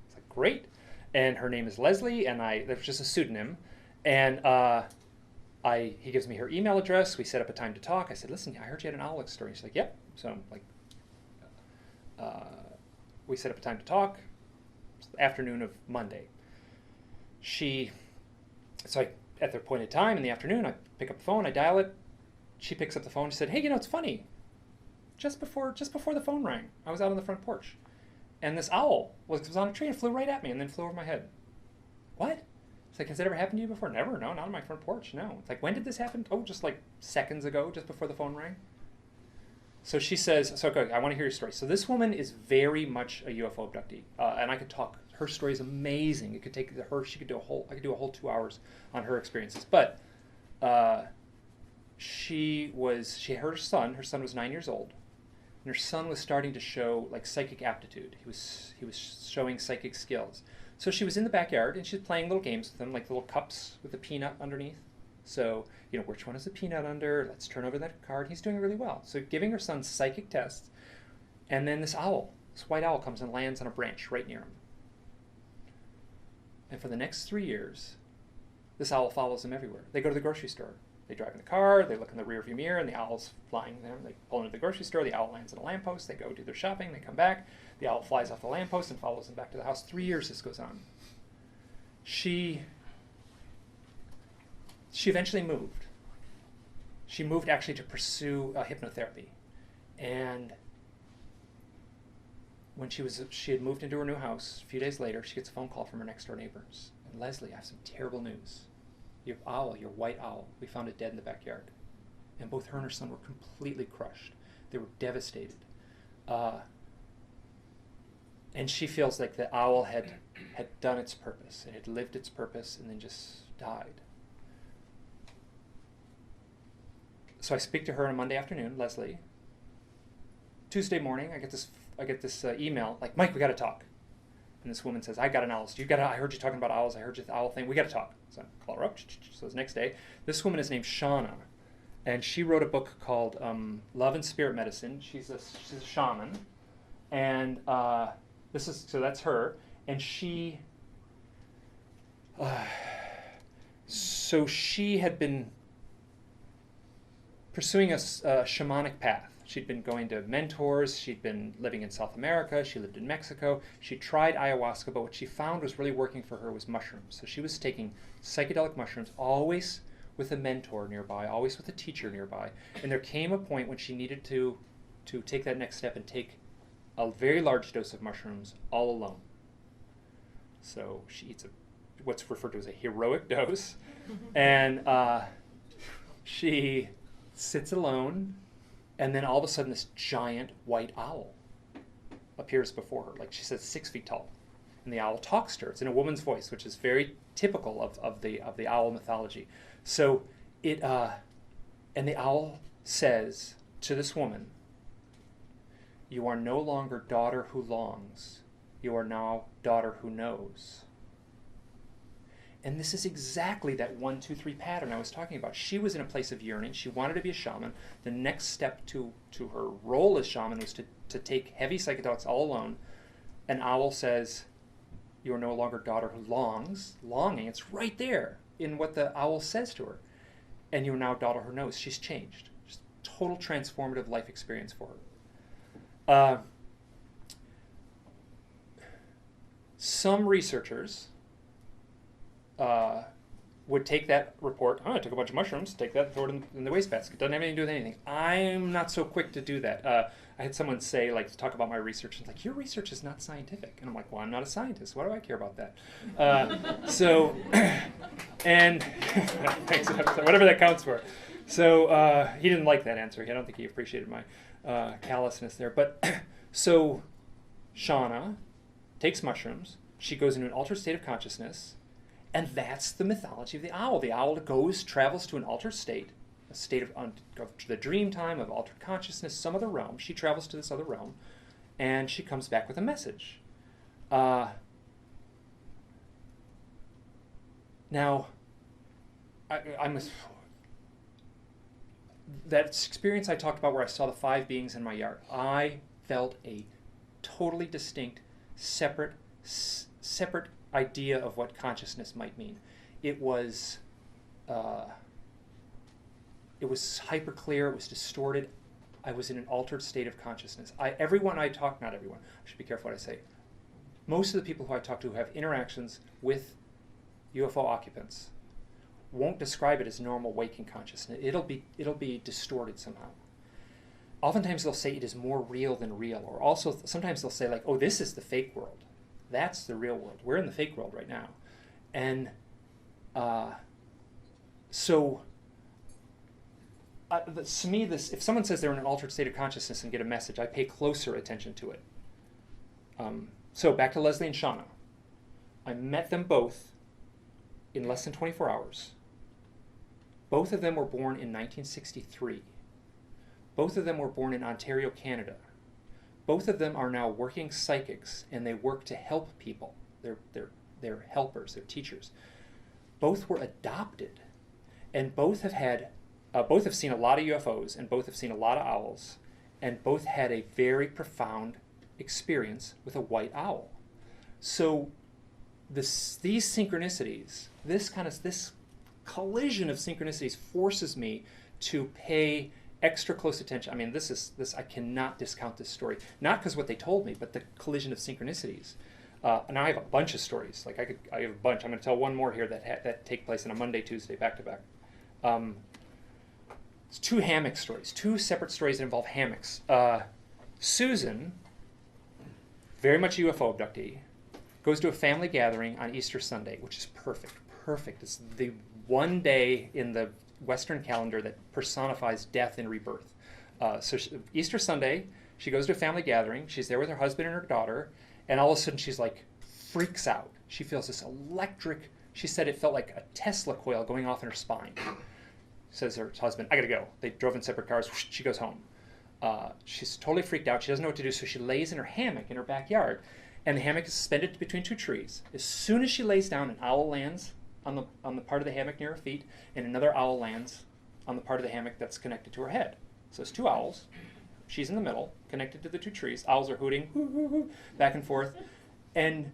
It's like, great. And her name is Leslie, and there's just a pseudonym, and he gives me her email address. We set up a time to talk. I said, listen, I heard you had an owl experience. She's like, yep. So we set up a time to talk. It's the afternoon of Monday. At the appointed time in the afternoon, I pick up the phone, I dial it. She picks up the phone. She said, hey, it's funny. Just before the phone rang, I was out on the front porch, and this owl was on a tree and flew right at me and then flew over my head. What? It's like, has that ever happened to you before? Never. No, not on my front porch. No. It's like, when did this happen? Oh, just like seconds ago, just before the phone rang. So she says, okay, I want to hear your story. So this woman is very much a UFO abductee, and I could talk. Her story is amazing. It could take her. I could do a whole 2 hours on her experiences. But she had her son. Her son was 9 years old, and her son was starting to show like psychic aptitude. He was showing psychic skills. So she was in the backyard, and she's playing little games with him, like little cups with a peanut underneath. So, which one is the peanut under? Let's turn over that card. He's doing really well. So giving her son psychic tests, and then this white owl comes and lands on a branch right near him. And for the next 3 years, this owl follows him everywhere. They go to the grocery store. They drive in the car, they look in the rearview mirror, and the owl's flying there. They pull into the grocery store, the owl lands on a lamppost, they go do their shopping, they come back, the owl flies off the lamppost and follows them back to the house. 3 years this goes on. She eventually moved. She moved actually to pursue hypnotherapy. And when she had moved into her new house, a few days later, she gets a phone call from her next door neighbors. And Leslie, I have some terrible news. Your owl, your white owl, we found it dead in the backyard. And both her and her son were completely crushed. They were devastated. And she feels like the owl had done its purpose. It had lived its purpose and then just died. So I speak to her on a Monday afternoon, Leslie. Tuesday morning, I get this email, like, Mike, we got to talk. And this woman says, I got an owl. So I heard you talking about owls. I heard you the owl thing. We got to talk. So I call her up. So the next day, this woman is named Shauna. And she wrote a book called Love and Spirit Medicine. She's a shaman. And that's her. And she had been pursuing a shamanic path. She'd been going to mentors. She'd been living in South America. She lived in Mexico. She tried ayahuasca, but what she found was really working for her was mushrooms. So she was taking psychedelic mushrooms, always with a mentor nearby, always with a teacher nearby. And there came a point when she needed to take that next step and take a very large dose of mushrooms all alone. So she eats what's referred to as a heroic dose, and she sits alone, and then all of a sudden this giant white owl appears before her. Like, she says 6 feet tall. And the owl talks to her. It's in a woman's voice, which is very typical of the owl mythology. So and the owl says to this woman, you are no longer daughter who longs. You are now daughter who knows. And this is exactly that 1, 2, 3 pattern I was talking about. She was in a place of yearning. She wanted to be a shaman. The next step to her role as shaman was to take heavy psychedelics all alone. An owl says, you are no longer daughter who longs. Longing, it's right there in what the owl says to her. And you are now daughter who knows. She's changed. Just total transformative life experience for her. Some researchers would take that report, I took a bunch of mushrooms, take that, throw it in the wastebasket. Doesn't have anything to do with anything. I'm not so quick to do that. I had someone say, like, to talk about my research, and like, your research is not scientific. And I'm like, well, I'm not a scientist. Why do I care about that? And thanks, whatever that counts for. So he didn't like that answer. I don't think he appreciated my callousness there. But so Shauna takes mushrooms. She goes into an altered state of consciousness. And that's the mythology of the owl. The owl travels to an altered state, a state of the dream time, of altered consciousness, some other realm. She travels to this other realm, and she comes back with a message. Now, that experience I talked about where I saw the 5 beings in my yard, I felt a totally distinct, separate idea of what consciousness might mean. It was hyper clear. It was distorted. I was in an altered state of consciousness. Not everyone, I should be careful what I say. Most of the people who I talk to who have interactions with UFO occupants won't describe it as normal waking consciousness. It'll be distorted somehow. Oftentimes they'll say it is more real than real, or also sometimes they'll say, like, oh, this is the fake world. That's the real world. We're in the fake world right now. And to me, if someone says they're in an altered state of consciousness and get a message, I pay closer attention to it. So back to Leslie and Shauna. I met them both in less than 24 hours. Both of them were born in 1963. Both of them were born in Ontario, Canada. Both of them are now working psychics, and they work to help people. They're helpers, they're teachers. Both were adopted, and both have seen a lot of UFOs, and both have seen a lot of owls, and both had a very profound experience with a white owl. So these synchronicities, this collision of synchronicities forces me to pay extra close attention. I mean, I cannot discount this story. Not because what they told me, but the collision of synchronicities. And I have a bunch of stories. Like I have a bunch. I'm going to tell one more here that take place on a Monday, Tuesday, back to back. It's 2 hammock stories, 2 separate stories that involve hammocks. Susan very much a UFO abductee, goes to a family gathering on Easter Sunday, which is perfect. Perfect. It's the one day in the Western calendar that personifies death and rebirth. Easter Sunday, she goes to a family gathering. She's there with her husband and her daughter, and all of a sudden she's like, freaks out. She feels this electric, she said it felt like a Tesla coil going off in her spine. Says her husband, I gotta go. They drove in separate cars. She goes home. She's totally freaked out. She doesn't know what to do, so she lays in her hammock in her backyard, and the hammock is suspended between two trees. As soon as she lays down, an owl lands on the part of the hammock near her feet, and another owl lands on the part of the hammock that's connected to her head. So it's two owls. She's in the middle, connected to the two trees. Owls are hooting, hoo, hoo, hoo, back and forth. And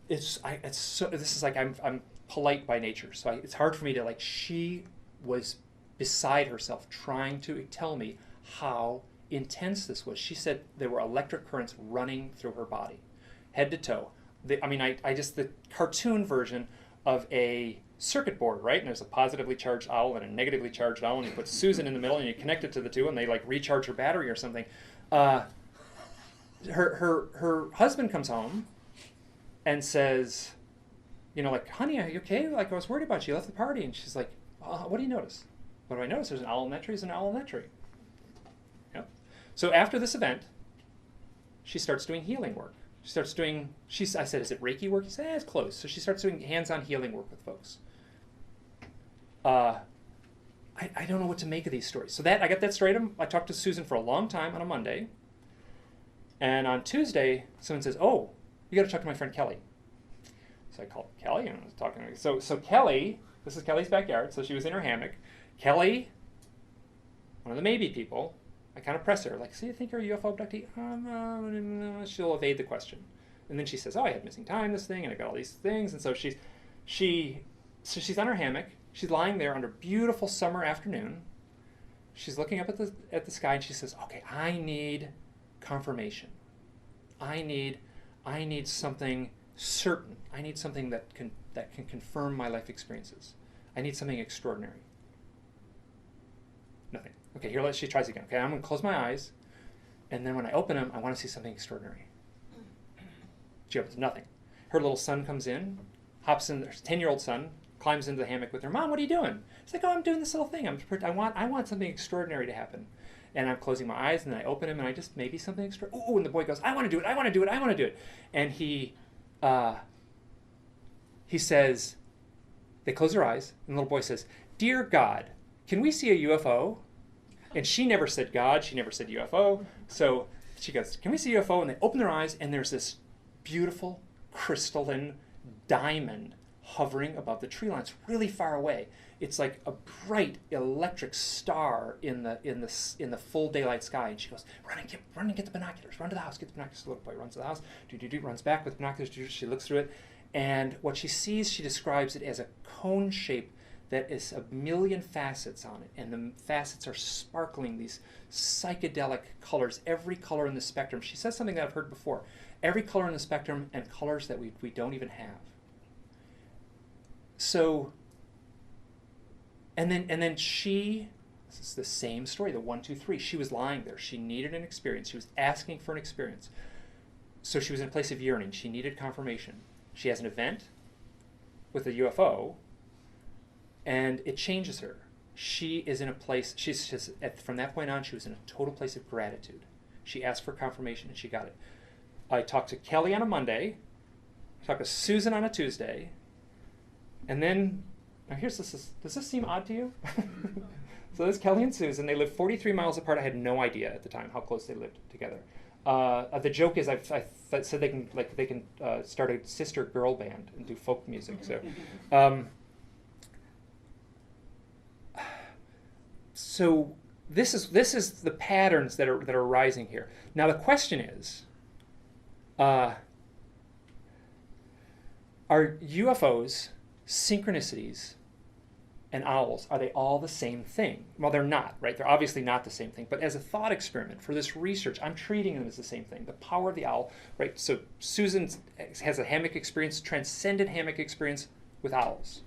this is like, I'm polite by nature, so it's hard for me to, like, she was beside herself trying to tell me how intense this was. She said there were electric currents running through her body, head to toe. The cartoon version of a circuit board, right? And there's a positively charged owl and a negatively charged owl, and you put Susan in the middle and you connect it to the two, and they like recharge her battery or something. Her husband comes home and says, you know, like, honey, are you okay? Like, I was worried about you. You left the party. And she's like, what do you notice? What do I notice? There's an owl in that tree. There's an owl in that tree. Yep. So after this event, she starts doing healing work. She starts doing, I said, is it Reiki work? He said, it's close. So she starts doing hands-on healing work with folks. I don't know what to make of these stories. So I got that straight. I talked to Susan for a long time on a Monday. And on Tuesday, someone says, oh, you got to talk to my friend Kelly. So I called Kelly and I was talking to her. So Kelly, this is Kelly's backyard. So she was in her hammock. Kelly, one of the maybe people, I kind of press her, like, so you think you're a UFO abductee? She'll evade the question. And then she says, oh, I had missing time, this thing, and I got all these things. And so she's on her hammock. She's lying there on a beautiful summer afternoon. She's looking up at the sky, and she says, okay, I need confirmation. I need something certain. I need something that can confirm my life experiences. I need something extraordinary. Nothing. Okay, here she tries again. Okay, I'm going to close my eyes, and then when I open them, I want to see something extraordinary. She opens nothing. Her little son comes in, hops in. Her 10-year-old son climbs into the hammock with her mom. What are you doing? She's like, oh, I'm doing this little thing. I want something extraordinary to happen. And I'm closing my eyes, and then I open them, and I just, maybe something extra. Ooh, and the boy goes, I want to do it, I want to do it, I want to do it. And he says, they close their eyes, and the little boy says, dear God, can we see a UFO? And she never said God, she never said UFO. So she goes, can we see a UFO? And they open their eyes, and there's this beautiful crystalline diamond hovering above the tree line. It's really far away. It's like a bright electric star in the full daylight sky. And she goes, run and get the binoculars. Run to the house, get the binoculars. The little boy runs to the house, runs back with binoculars. She looks through it, and what she sees, she describes it as a cone shape that is 1,000,000 facets on it, and the facets are sparkling, these psychedelic colors, every color in the spectrum. She says something that I've heard before, every color in the spectrum and colors that we don't even have. So, and then she, this is the same story, the 1, 2, 3, she was lying there. She needed an experience. She was asking for an experience. So she was in a place of yearning. She needed confirmation. She has an event with a UFO, and it changes her. She is in a place, from that point on, she was in a total place of gratitude. She asked for confirmation, and she got it. I talked to Kelly on a Monday, I talked to Susan on a Tuesday, and then, now does this seem odd to you? So there's Kelly and Susan. They live 43 miles apart. I had no idea at the time how close they lived together. The joke is I said they can start a sister girl band and do folk music. So this is the patterns that are rising here. Now the question is, are UFOs, synchronicities, and owls, are they all the same thing? Well, they're not, right? They're obviously not the same thing. But as a thought experiment for this research, I'm treating them as the same thing. The power of the owl, right? So Susan has a hammock experience, transcendent hammock experience with owls.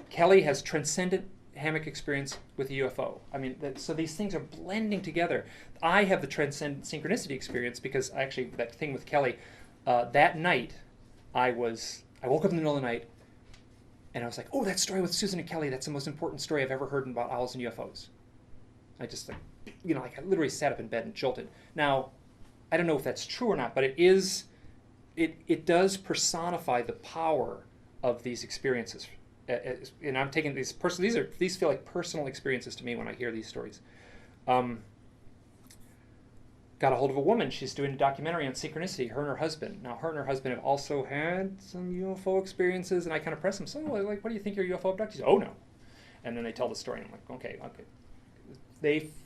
Kelly has hammock experience with a UFO. I mean, so these things are blending together. I have the transcendent synchronicity experience because actually that thing with Kelly, that night, I woke up in the middle of the night, and I was like, oh, that story with Susan and Kelly, that's the most important story I've ever heard about owls and UFOs. I just I literally sat up in bed and jolted. Now, I don't know if that's true or not, but it does personify the power of these experiences. And I'm taking these feel like personal experiences to me when I hear these stories. Got a hold of a woman. She's doing a documentary on synchronicity, her and her husband. Now, her and her husband have also had some UFO experiences, and I kind of press them. So, like, what do you think your UFO abductees? Oh, no. And then they tell the story, and I'm like, okay.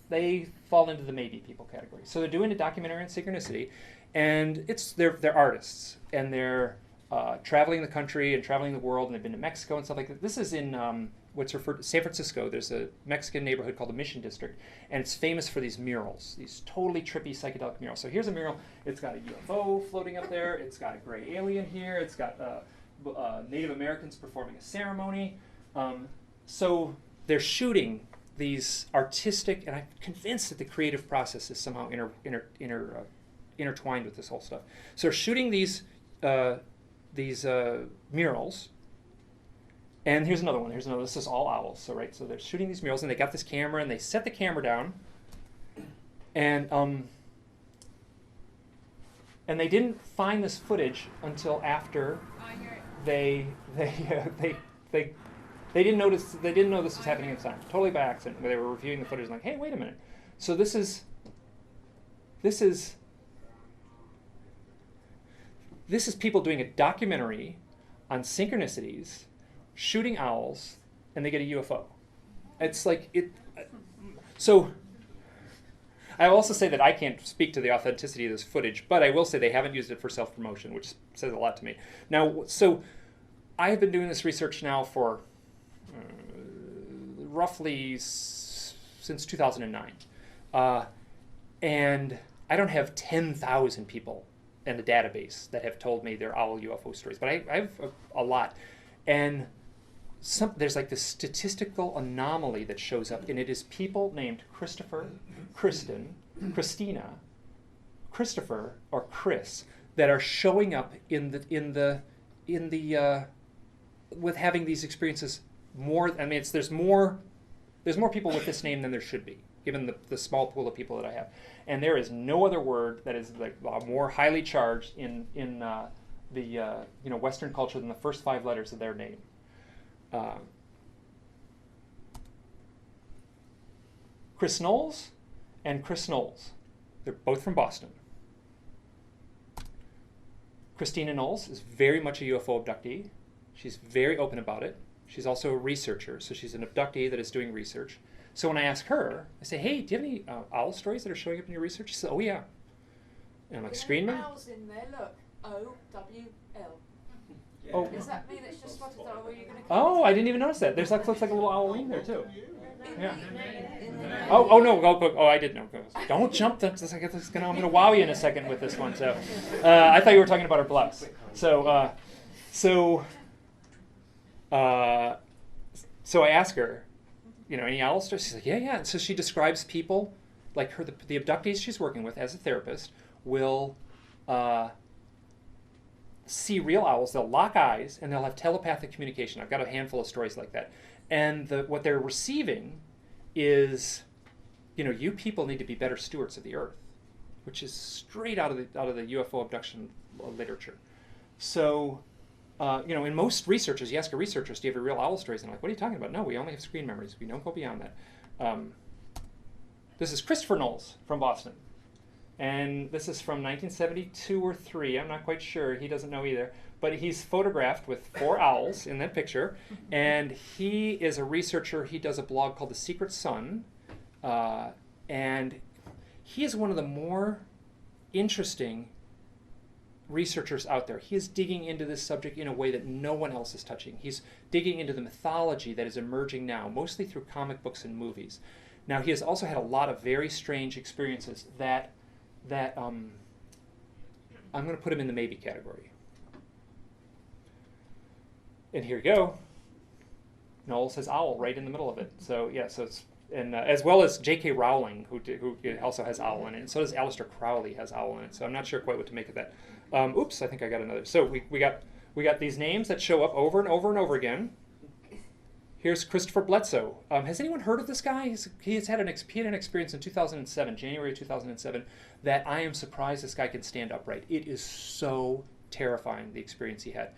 They fall into the maybe people category. So they're doing a documentary on synchronicity, and they're artists, and they're traveling the country and traveling the world, and they've been to Mexico and stuff like that. This is in what's referred to San Francisco. There's a Mexican neighborhood called the Mission District, and it's famous for these murals, these totally trippy psychedelic murals. So here's a mural. It's got a UFO floating up there. It's got a gray alien here. It's got Native Americans performing a ceremony. So they're shooting these artistic, and I'm convinced that the creative process is somehow intertwined with this whole stuff. So they're shooting these murals. And here's another one. This is all owls. So they're shooting these murals, and they got this camera, and they set the camera down, and they didn't find this footage until after they didn't know this was happening at the time. Totally by accident. They were reviewing the footage, and like, hey, wait a minute. So this is people doing a documentary on synchronicities, shooting owls, and they get a UFO. It's like it. So I will also say that I can't speak to the authenticity of this footage, but I will say they haven't used it for self-promotion, which says a lot to me. Now, so I have been doing this research now for roughly since 2009, and I don't have 10,000 people in the database that have told me their owl UFO stories, but I have a lot, and there's like this statistical anomaly that shows up, and it is people named Christopher, Kristen, Christina, Christopher, or Chris that are showing up in the with having these experiences more. I mean, there's more people with this name than there should be, given the small pool of people that I have. And there is no other word that is like more highly charged in the Western culture than the first 5 letters of their name. Chris Knowles and Chris Knowles. They're both from Boston. Christina Knowles is very much a UFO abductee. She's very open about it. She's also a researcher, so she's an abductee that is doing research. So when I ask her, I say, hey, do you have any owl stories that are showing up in your research? She said, oh, yeah. And I'm like, screen them? Owls in there, look. O-W-L. Yeah. Oh. Does that mean it's just spotted, or are you going to... Oh, I didn't even notice that. There's looks like a little owl wing there, too. Yeah. In the Oh, no. Oh, I didn't know. Don't jump. I'm going to wow you in a second with this one. So I thought you were talking about her blouse. So I ask her, any owl stories? She's like, yeah. And so she describes people, like the abductees she's working with as a therapist will see real owls. They'll lock eyes, and they'll have telepathic communication. I've got a handful of stories like that. And what they're receiving is, you people need to be better stewards of the earth, which is straight out of the UFO abduction literature. So, in most researchers, you ask a researcher, do you have real owl stories? And they're like, what are you talking about? No, we only have screen memories. We don't go beyond that. This is Christopher Knowles from Boston. And this is from 1972 or 3. I'm not quite sure. He doesn't know either. But he's photographed with 4 owls in that picture. And he is a researcher. He does a blog called The Secret Sun. And he is one of the more interesting researchers out there. He is digging into this subject in a way that no one else is touching. He's digging into the mythology that is emerging now, mostly through comic books and movies. Now, he has also had a lot of very strange experiences that I'm going to put him in the maybe category. And here you go. Noel says owl right in the middle of it. So yeah, so it's and as well as J.K. Rowling, who also has owl in it, and so does Aleister Crowley has owl in it. So I'm not sure quite what to make of that. Oops, I think I got another. So we got these names that show up over and over and over again. Here's Christopher Bledsoe. Has anyone heard of this guy? He had an experience in 2007, January of 2007, that I am surprised this guy can stand upright. It is so terrifying, the experience he had.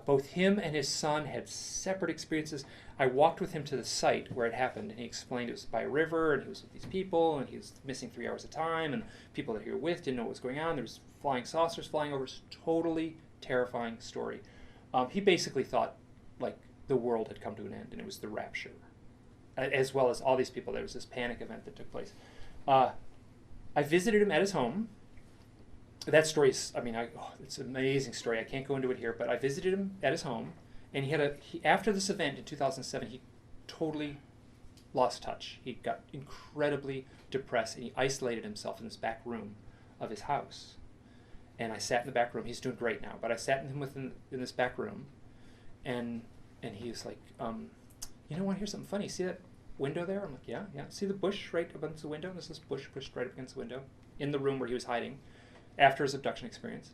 Both him and his son had separate experiences. I walked with him to the site where it happened, and he explained it was by a river, and he was with these people, and he was missing 3 hours of time, and people that he was with didn't know what was going on. There was flying saucers flying over. It's a totally terrifying story. He basically thought like the world had come to an end, and it was the rapture, as well as all these people. There was this panic event that took place. I visited him at his home. That story is, it's an amazing story. I can't go into it here, but I visited him at his home, and after this event in 2007, he totally lost touch. He got incredibly depressed, and he isolated himself in this back room of his house. And I sat in the back room. He's doing great now, but I sat in this back room, and he was like, want to hear something funny? See that window there? I'm like, yeah. See the bush right against the window? There's this bush pushed right up against the window in the room where he was hiding after his abduction experience.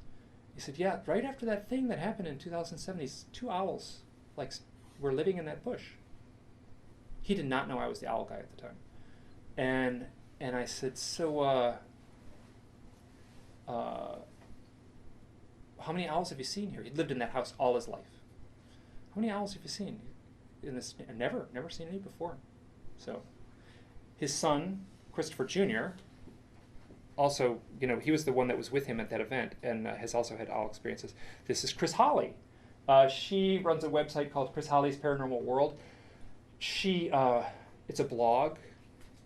He said, yeah, right after that thing that happened in 2007, these 2 owls were living in that bush. He did not know I was the owl guy at the time. And I said, so how many owls have you seen here? He'd lived in that house all his life. How many owls have you seen in this? Never seen any before. So his son, Christopher Jr., also, he was the one that was with him at that event and has also had owl experiences. This is Chris Holly. She runs a website called Chris Holly's Paranormal World. It's a blog,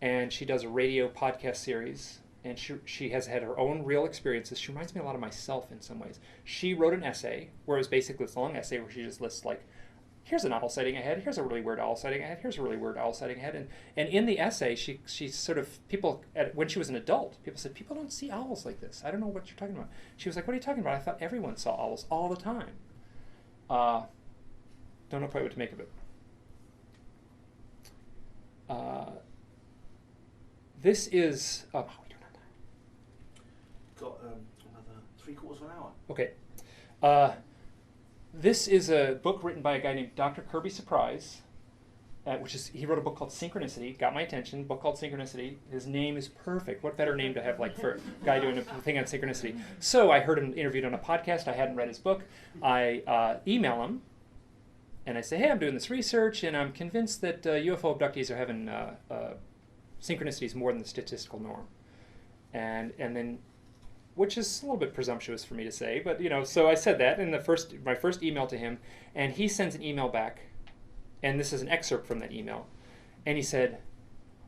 and she does a radio podcast series, and she has had her own real experiences. She reminds me a lot of myself in some ways. She wrote an essay where it was basically this long essay where she just lists here's an owl sighting ahead, here's a really weird owl sighting ahead, here's a really weird owl sighting ahead. And in the essay, she sort of, when she was an adult, people said, people don't see owls like this. I don't know what you're talking about. She was like, what are you talking about? I thought everyone saw owls all the time. Don't know quite what to make of it. This is, how are we doing on time? Got another 3/4 of an hour. Okay. This is a book written by a guy named Dr. Kirby Surprise, he wrote a book called Synchronicity. Got my attention. Book called Synchronicity. His name is perfect. What better name to have for a guy doing a thing on synchronicity? So I heard him interviewed on a podcast. I hadn't read his book. I email him, and I say, hey, I'm doing this research, and I'm convinced that UFO abductees are having synchronicities more than the statistical norm. And then, which is a little bit presumptuous for me to say, but so I said that in my first email to him, and he sends an email back, and this is an excerpt from that email, and he said,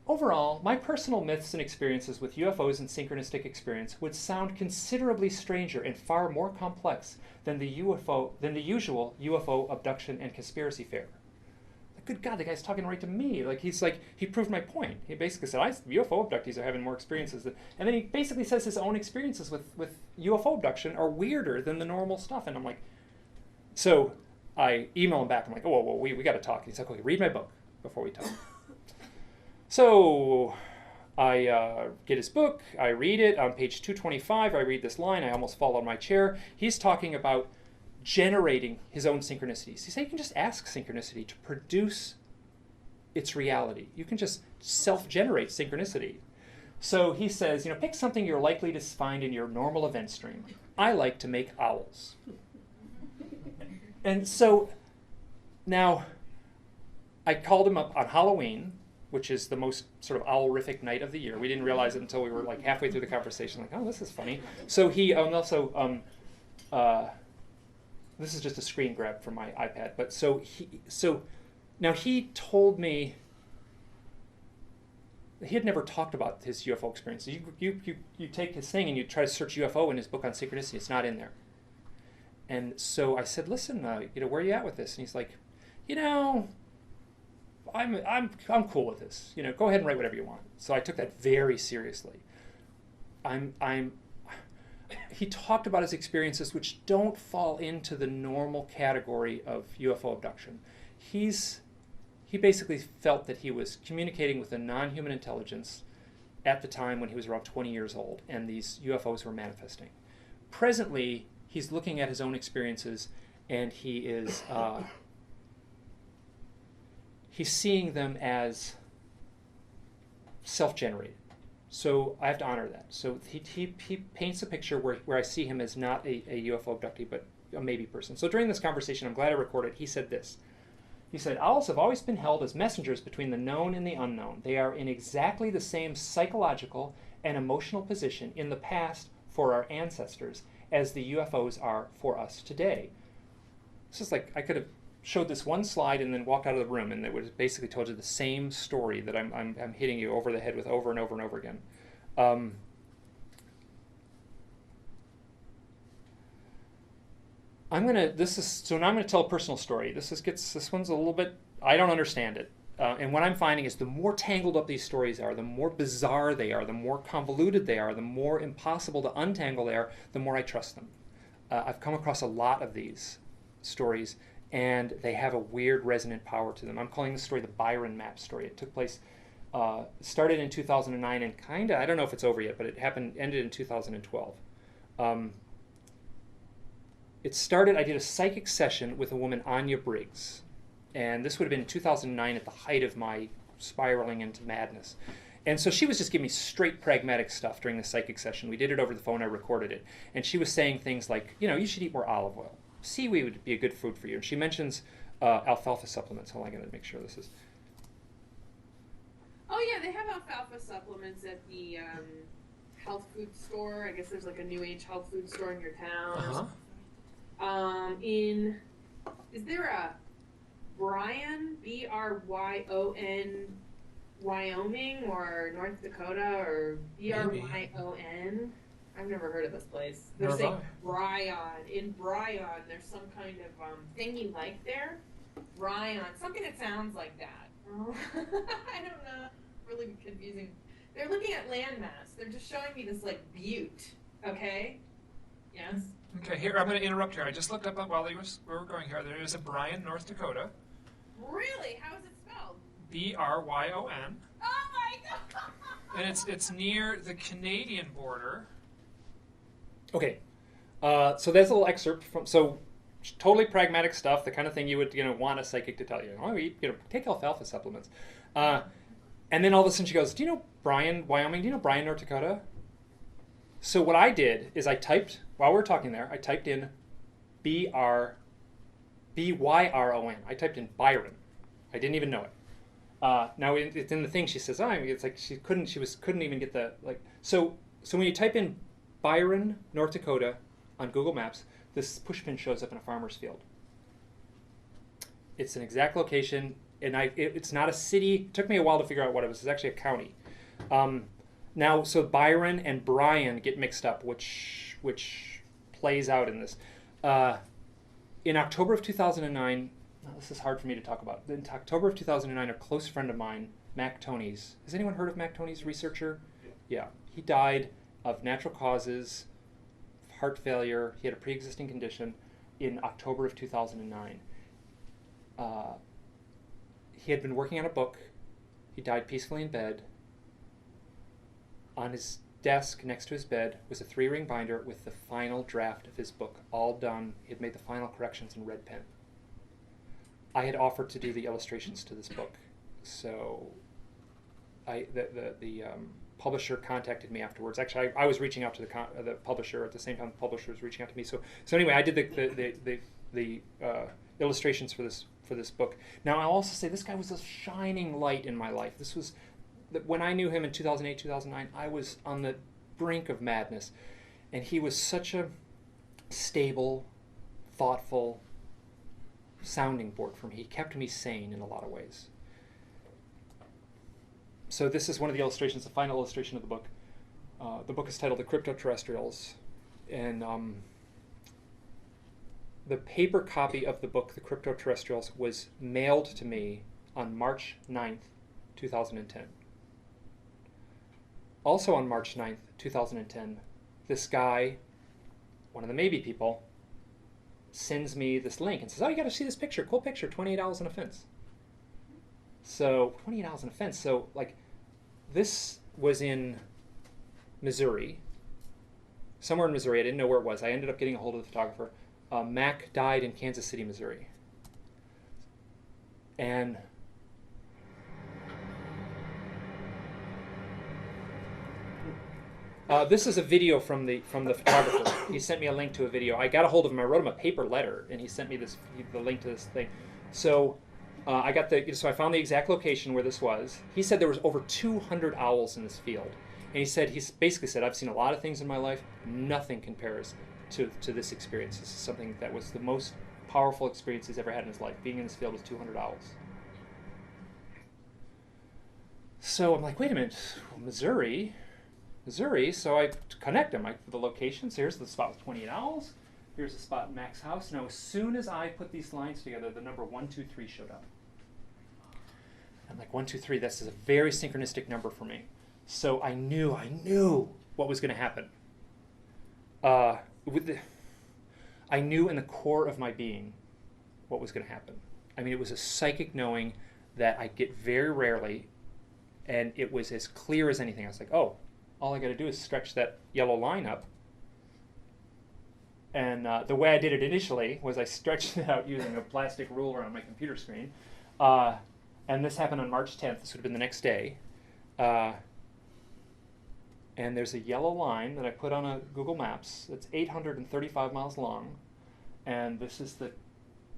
overall, my personal myths and experiences with UFOs and synchronistic experience would sound considerably stranger and far more complex than the usual UFO abduction and conspiracy fare. Good God, the guy's talking right to me. He proved my point. He basically said, UFO abductees are having more experiences. And then he basically says his own experiences with UFO abduction are weirder than the normal stuff. And I'm like, so I email him back. I'm like, oh, whoa, we got to talk. He's like, okay, read my book before we talk. So I get his book. I read it. On page 225, I read this line. I almost fall on my chair. He's talking about generating his own synchronicities. He said you can just ask synchronicity to produce its reality. You can just self-generate synchronicity. So he says, pick something you're likely to find in your normal event stream. I like to make owls. And so now I called him up on Halloween, which is the most sort of owl-rific night of the year. We didn't realize it until we were halfway through the conversation, oh, this is funny. So he this is just a screen grab from my iPad. But so now he told me he had never talked about his UFO experience. You take his thing and you try to search UFO in his book on synchronicity. It's not in there. And so I said, listen, where are you at with this? And he's like, I'm cool with this. Go ahead and write whatever you want. So I took that very seriously. He talked about his experiences which don't fall into the normal category of UFO abduction. He's he basically felt that he was communicating with a non-human intelligence at the time when he was around 20 years old, and these UFOs were manifesting. Presently, he's looking at his own experiences, and he is he's seeing them as self-generated. So I have to honor that. So he paints a picture where I see him as not a UFO abductee, but a maybe person. So during this conversation, I'm glad I recorded, he said this. He said, owls have always been held as messengers between the known and the unknown. They are in exactly the same psychological and emotional position in the past for our ancestors as the UFOs are for us today. It's just like I could have showed this one slide and then walked out of the room, and it would have basically told you the same story that I'm hitting you over the head with over and over and over again. Now I'm gonna tell a personal story. This one's a little bit, I don't understand it. And what I'm finding is the more tangled up these stories are, the more bizarre they are, the more convoluted they are, the more impossible to untangle they are, the more I trust them. I've come across a lot of these stories, and they have a weird resonant power to them. I'm calling this story the Byron Map story. It took place, started in 2009, and I don't know if it's over yet, but it ended in 2012. It started, I did a psychic session with a woman, Anya Briggs, and this would have been 2009 at the height of my spiraling into madness. And so she was just giving me straight pragmatic stuff during the psychic session. We did it over the phone, I recorded it. And she was saying things like, you should eat more olive oil. Seaweed would be a good food for you. And she mentions alfalfa supplements. Hold on, I'm going to make sure this is... Oh yeah, they have alfalfa supplements at the health food store. I guess there's like a new age health food store in your town. Is there a Bryan, Bryon, Wyoming, or North Dakota, or Bryon? I've never heard of this place. They're saying Bryon. In Bryon, there's some kind of thing you like there. Bryon, something that sounds like that. I don't know. Really confusing. They're looking at landmass. They're just showing me this like butte. Okay. Yes. Okay, here, I'm going to interrupt here. I just looked up while we were going here. There is a Bryan, North Dakota. Really? How is it spelled? Bryon. Oh my god! And it's near the Canadian border. Okay, so there's a little excerpt from, totally pragmatic stuff, the kind of thing you would, want a psychic to tell you. Take alfalfa supplements. And then all of a sudden she goes, do you know Bryan, Wyoming? Do you know Bryan, North Dakota? So what I did is I typed, while we were talking there, I typed in Byrron. I typed in Byron. I didn't even know it. Now it's in the thing. She says, it's like she couldn't even get the, like, so when you type in Byron, North Dakota on Google Maps, this pushpin shows up in a farmer's field. It's an exact location, and it's not a city. It took me a while to figure out what it was. It's actually a county. Now, so Byron and Bryan get mixed up, which plays out in this. In October of 2009, this is hard for me to talk about. In October of 2009, a close friend of mine, Mac Tonys. Has anyone heard of Mac Tonys, researcher? Yeah. He died of natural causes, heart failure. He had a pre-existing condition in October of 2009. He had been working on a book. He died peacefully in bed. On his desk next to his bed was a 3-ring binder with the final draft of his book, all done. He had made the final corrections in red pen. I had offered to do the illustrations to this book, so the publisher contacted me afterwards. Actually, I was reaching out to the publisher at the same time the publisher was reaching out to me. So anyway, I did the illustrations for this book. Now I'll also say this guy was a shining light in my life. This was when I knew him in 2008, 2009. I was on the brink of madness, and he was such a stable, thoughtful sounding board for me. He kept me sane in a lot of ways. So this is one of the illustrations, the final illustration of the book. The book is titled The Cryptoterrestrials, and the paper copy of the book, The Cryptoterrestrials, was mailed to me on March 9th, 2010. Also on March 9th, 2010, this guy, one of the maybe people, sends me this link and says, oh, you got to see this picture. Cool picture, $28 on a fence. So $28 an offense. So like, this was in Missouri, somewhere in Missouri. I didn't know where it was. I ended up getting a hold of the photographer. Mac died in Kansas City, Missouri. And this is a video from the photographer. He sent me a link to a video. I got a hold of him. I wrote him a paper letter, and he sent me the link to this thing. So I got so I found the exact location where this was. He said there was over 200 owls in this field, and he basically said, I've seen a lot of things in my life. Nothing compares to this experience. This is something that was the most powerful experience he's ever had in his life, being in this field with 200 owls. So I'm like, wait a minute, Missouri. So I connect them for the location. So here's the spot with 28 owls. Here's the spot in Mac's house. Now, as soon as I put these lines together, the number 123 showed up. I'm like, 123, this is a very synchronistic number for me. So I knew what was going to happen. I knew in the core of my being what was going to happen. I mean, it was a psychic knowing that I get very rarely, and it was as clear as anything. I was like, oh, all I got to do is stretch that yellow line up. And the way I did it initially was I stretched it out using a plastic ruler on my computer screen. And this happened on March 10th. This would have been the next day. And there's a yellow line that I put on a Google Maps. It's 835 miles long. And this is the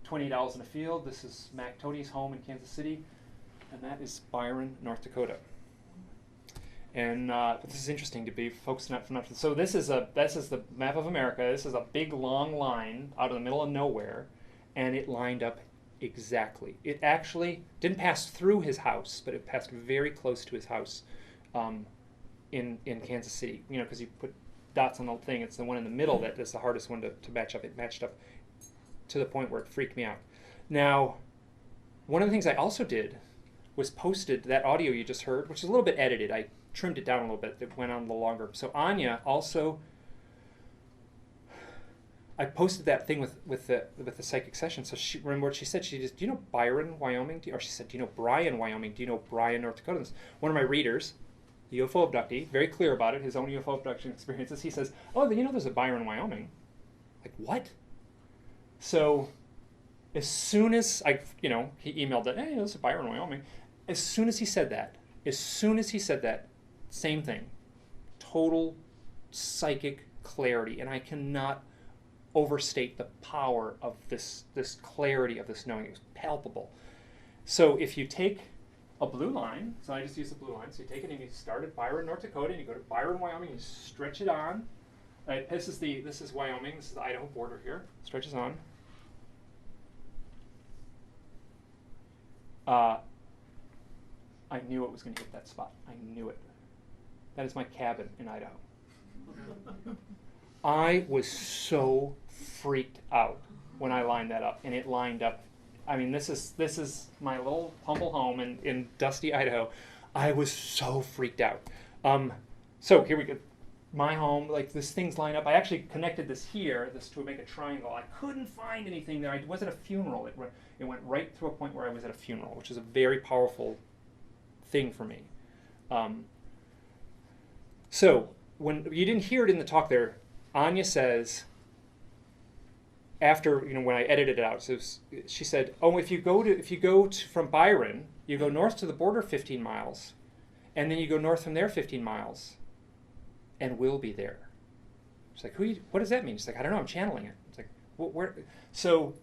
28 owls in a field. This is Mac Tony's home in Kansas City. And that is Byron, North Dakota. And this is interesting to be folks not from. So this is the map of America. This is a big long line out in the middle of nowhere, and it lined up exactly. It actually didn't pass through his house, but it passed very close to his house, in Kansas City. You know, because you put dots on the thing. It's the one in the middle that is the hardest one to match up. It matched up to the point where it freaked me out. Now, one of the things I also did was posted that audio you just heard, which is a little bit edited. I trimmed it down a little bit. It went on a little longer. So Anya also, I posted that thing with the psychic session. So she, remember what she said? She just, do you know Byron, Wyoming? Or she said, do you know Brian, Wyoming? Do you know Brian, North Dakota? One of my readers, the UFO abductee, very clear about it, his own UFO abduction experiences. He says, oh, you know, there's a Byron, Wyoming. Like, what? So as soon as he emailed that, hey, there's a Byron, Wyoming. As soon as he said that, same thing. Total psychic clarity. And I cannot overstate the power of this clarity of this knowing. It was palpable. So if you take a blue line, so I just use the blue line, so you take it and you start at Byron, North Dakota, and you go to Byron, Wyoming, you stretch it on. Right, this is Wyoming, this is the Idaho border here. Stretches on. I knew it was going to hit that spot. I knew it. That is my cabin in Idaho. I was so freaked out when I lined that up, and it lined up. I mean, this is my little humble home in dusty Idaho. I was so freaked out. So here we go. My home, like this thing's lined up. I actually connected this to make a triangle. I couldn't find anything there. It wasn't a funeral. It went right through a point where I was at a funeral, which is a very powerful thing for me. So when you didn't hear it in the talk there, Anya says, after when I edited it out, so she said, "Oh, if you go from Byron, you go north to the border 15 miles, and then you go north from there 15 miles, and we'll be there." She's like, "What does that mean?" She's like, "I don't know. I'm channeling it." It's like, where? So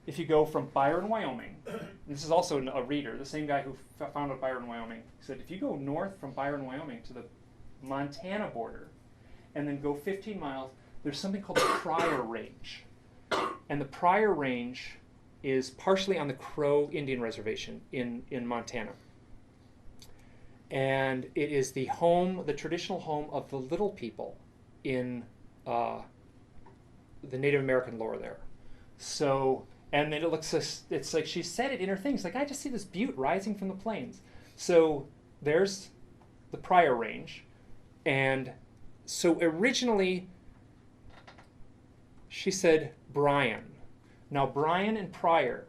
if you go from Byron, Wyoming, this is also a reader, the same guy who found out Byron, Wyoming, said if you go north from Byron, Wyoming to the Montana border, and then go 15 miles, there's something called the Pryor Range. And the Pryor Range is partially on the Crow Indian Reservation in Montana. And it is the traditional home of the Little People in the Native American lore there. So, and then it's like she said it in her things, like, I just see this butte rising from the plains. So there's the Pryor Range. And so originally, she said Brian. Now, Brian and Pryor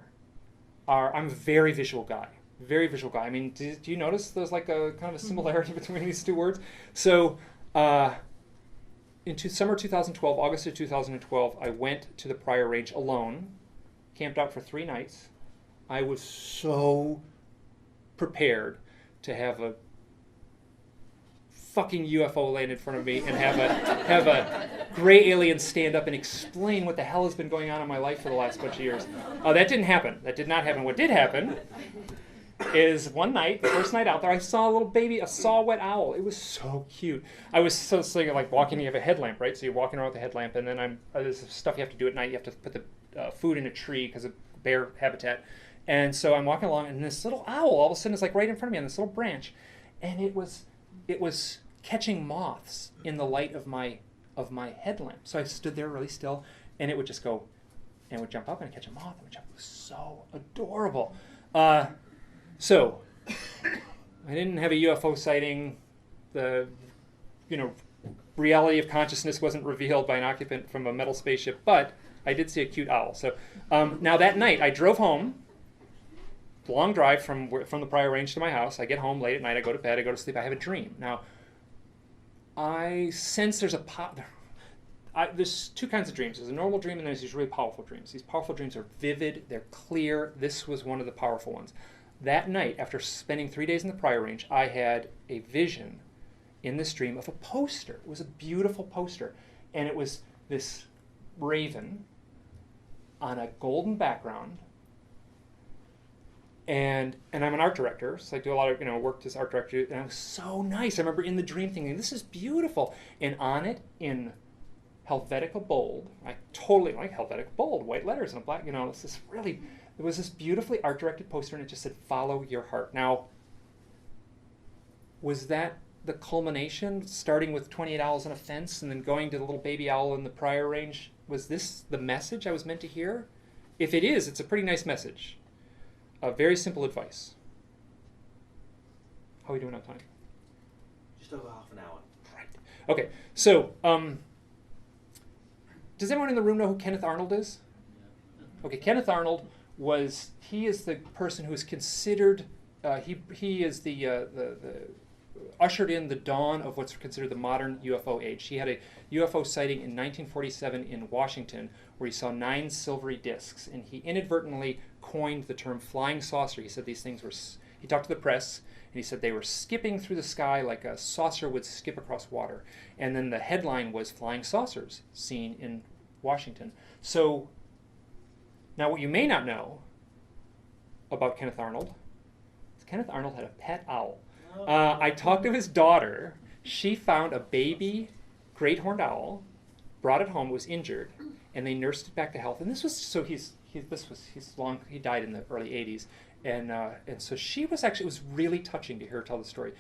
I'm a very visual guy. Very visual guy. I mean, do you notice there's like a kind of a similarity between these two words? So summer 2012, August of 2012, I went to the Pryor Range alone, camped out for 3 nights. I was so prepared to have a fucking UFO land in front of me and have a gray alien stand up and explain what the hell has been going on in my life for the last bunch of years. That didn't happen. That did not happen. What did happen is one night, the first night out there, I saw a little baby, a saw-whet owl. It was so cute. I was so thinking, like walking, you have a headlamp, right? So you're walking around with a headlamp, and then there's stuff you have to do at night. You have to put the food in a tree because of bear habitat. And so I'm walking along, and this little owl all of a sudden is like right in front of me on this little branch, and it was catching moths in the light of my headlamp. So I stood there really still, and it would just go, and it would jump up and catch a moth. It was so adorable. So I didn't have a UFO sighting. The reality of consciousness wasn't revealed by an occupant from a metal spaceship, but I did see a cute owl. So now that night I drove home. Long drive from the Pryor Range to my house. I get home late at night. I go to bed. I go to sleep. I have a dream. Now I sense there's there's two kinds of dreams. There's a normal dream and there's these really powerful dreams. These powerful dreams are vivid. They're clear. This was one of the powerful ones. That night, after spending 3 days in the Pryor Range, I had a vision in this dream of a poster. It was a beautiful poster. And it was this raven on a golden background. And I'm an art director, so I do a lot of work as art director. And it was so nice. I remember in the dream thinking, this is beautiful. And on it, in Helvetica bold, I totally like Helvetica bold, white letters and a black, it's this really... There was this beautifully art-directed poster, and it just said, "Follow your heart." Now, was that the culmination, starting with 28 owls on a fence and then going to the little baby owl in the Pryor Range? Was this the message I was meant to hear? If it is, it's a pretty nice message. Very simple advice. How are we doing on time? Just over half an hour. Right. Okay, so does everyone in the room know who Kenneth Arnold is? Okay, Kenneth Arnold he is the person who is considered, he is the ushered in the dawn of what's considered the modern UFO age. He had a UFO sighting in 1947 in Washington where he saw 9 silvery discs, and he inadvertently coined the term flying saucer. He said these things he talked to the press, and he said they were skipping through the sky like a saucer would skip across water. And then the headline was "Flying Saucers Seen in Washington." So now what you may not know about Kenneth Arnold is Kenneth Arnold had a pet owl. I talked to his daughter. She found a baby great horned owl, brought it home, was injured, and they nursed it back to health. And this was he died in the early 80s, and so it was really touching to hear her tell the story.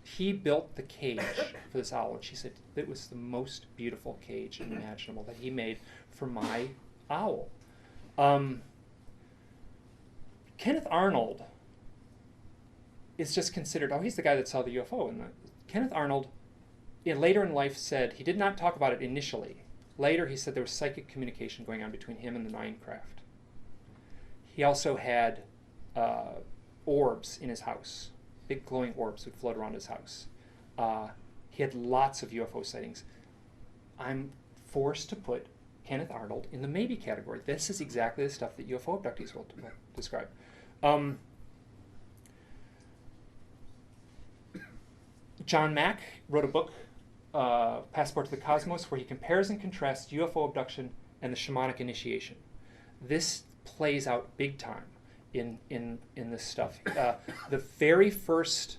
He built the cage for this owl, and she said it was the most beautiful cage imaginable that he made for my owl. Kenneth Arnold is just considered, he's the guy that saw the UFO. And Kenneth Arnold, later in life, said, he did not talk about it initially. Later, he said there was psychic communication going on between him and the Nine craft. He also had orbs in his house, big glowing orbs would float around his house. He had lots of UFO sightings. I'm forced to put Kenneth Arnold in the maybe category. This is exactly the stuff that UFO abductees will describe. John Mack wrote a book, Passport to the Cosmos, where he compares and contrasts UFO abduction and the shamanic initiation. This plays out big time in this stuff. The very first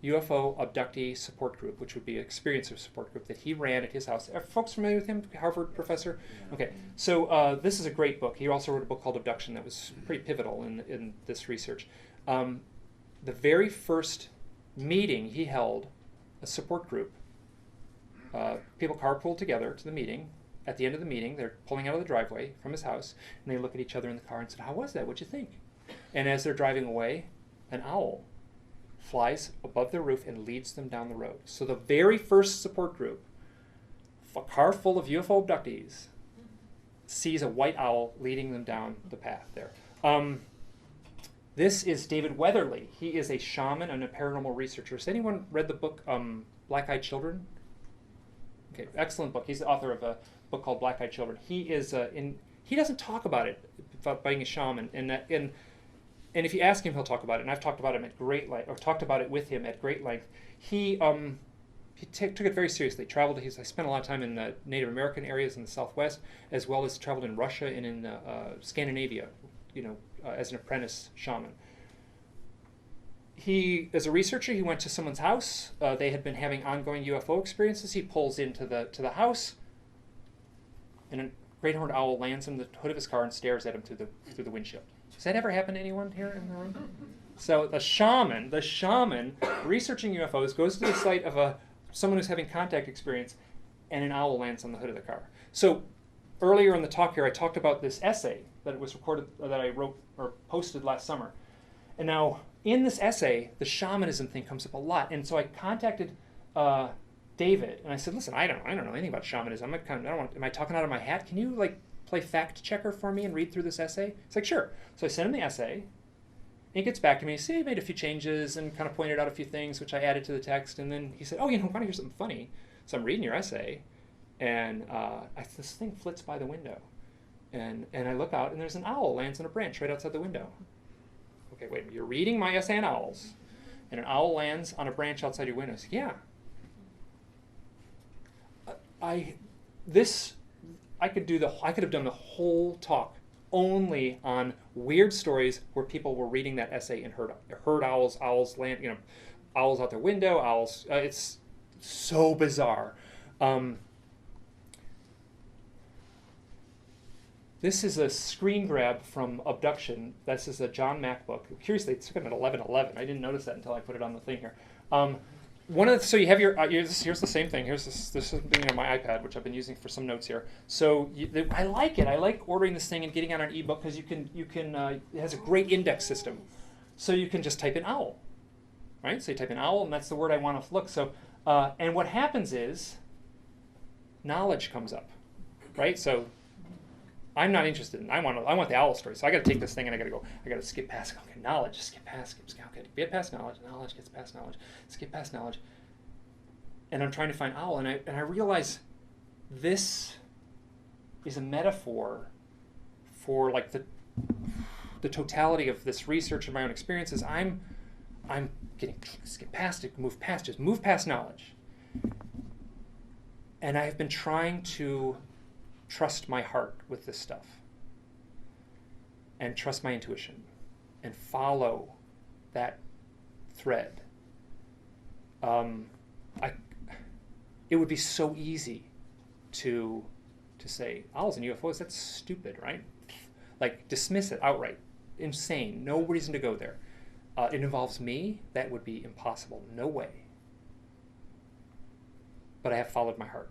UFO abductee support group, which would be an experiencer support group that he ran at his house. Are folks familiar with him? Harvard professor? Okay, so this is a great book. He also wrote a book called Abduction that was pretty pivotal in this research. The very first meeting he held, a support group, people carpool together to the meeting. At the end of the meeting, they're pulling out of the driveway from his house, and they look at each other in the car and say, "How was that? What'd you think?" And as they're driving away, an owl flies above their roof and leads them down the road. So the very first support group, a car full of UFO abductees, sees a white owl leading them down the path there. This is David Weatherly. He is a shaman and a paranormal researcher. Has anyone read the book Black-Eyed Children? Okay, excellent book. He's the author of a book called Black-Eyed Children. He is he doesn't talk about it, about being a shaman, and if you ask him, he'll talk about it. And I've talked about him at great length, or talked about it with him at great length. He took it very seriously. I spent a lot of time in the Native American areas in the Southwest, as well as traveled in Russia and in Scandinavia, as an apprentice shaman. He, as a researcher, he went to someone's house. They had been having ongoing UFO experiences. He pulls into the house, and a great horned owl lands on the hood of his car and stares at him through the windshield. Does that ever happen to anyone here in the room? So the shaman researching UFOs goes to the site of someone who's having contact experience, and an owl lands on the hood of the car. So earlier in the talk here, I talked about this essay that was recorded, that I wrote or posted last summer. And now in this essay, the shamanism thing comes up a lot. And so I contacted David, and I said, listen, I don't know anything about shamanism. Am I talking out of my hat? Can you play fact checker for me and read through this essay? He's like, sure. So I sent him the essay, and he gets back to me. He made a few changes and kind of pointed out a few things which I added to the text. And then he said, oh, want to hear something funny? So I'm reading your essay, and this thing flits by the window. And I look out, and there's an owl lands on a branch right outside the window. Okay, wait, you're reading my essay on owls, and an owl lands on a branch outside your window. I said, yeah. I could have done the whole talk only on weird stories where people were reading that essay and heard owls land, owls out their window, owls. It's so bizarre. This is a screen grab from Abduction. This is a John Mack book. Curiously, it's written at 11:11. I didn't notice that until I put it on the thing here. So you have here's the same thing. Here's this is my iPad, which I've been using for some notes here. So I like it. I like ordering this thing and getting it on an ebook because you can it has a great index system. So you can just type in owl, right? So you type in owl, and that's the word I want to look. So and what happens is knowledge comes up, right? So I'm not interested in. I want the owl story. So I got to take this thing and I got to skip past. Okay, knowledge. Skip past. Okay, get past knowledge. Knowledge gets past knowledge. Skip past knowledge. And I'm trying to find owl, and I realize this is a metaphor for the totality of this research and my own experiences. I'm getting skip past it, move past knowledge. And I have been trying to trust my heart with this stuff, and trust my intuition, and follow that thread. It would be so easy to say owls and UFOs, that's stupid, right? Dismiss it outright. Insane. No reason to go there. It involves me. That would be impossible. No way. But I have followed my heart.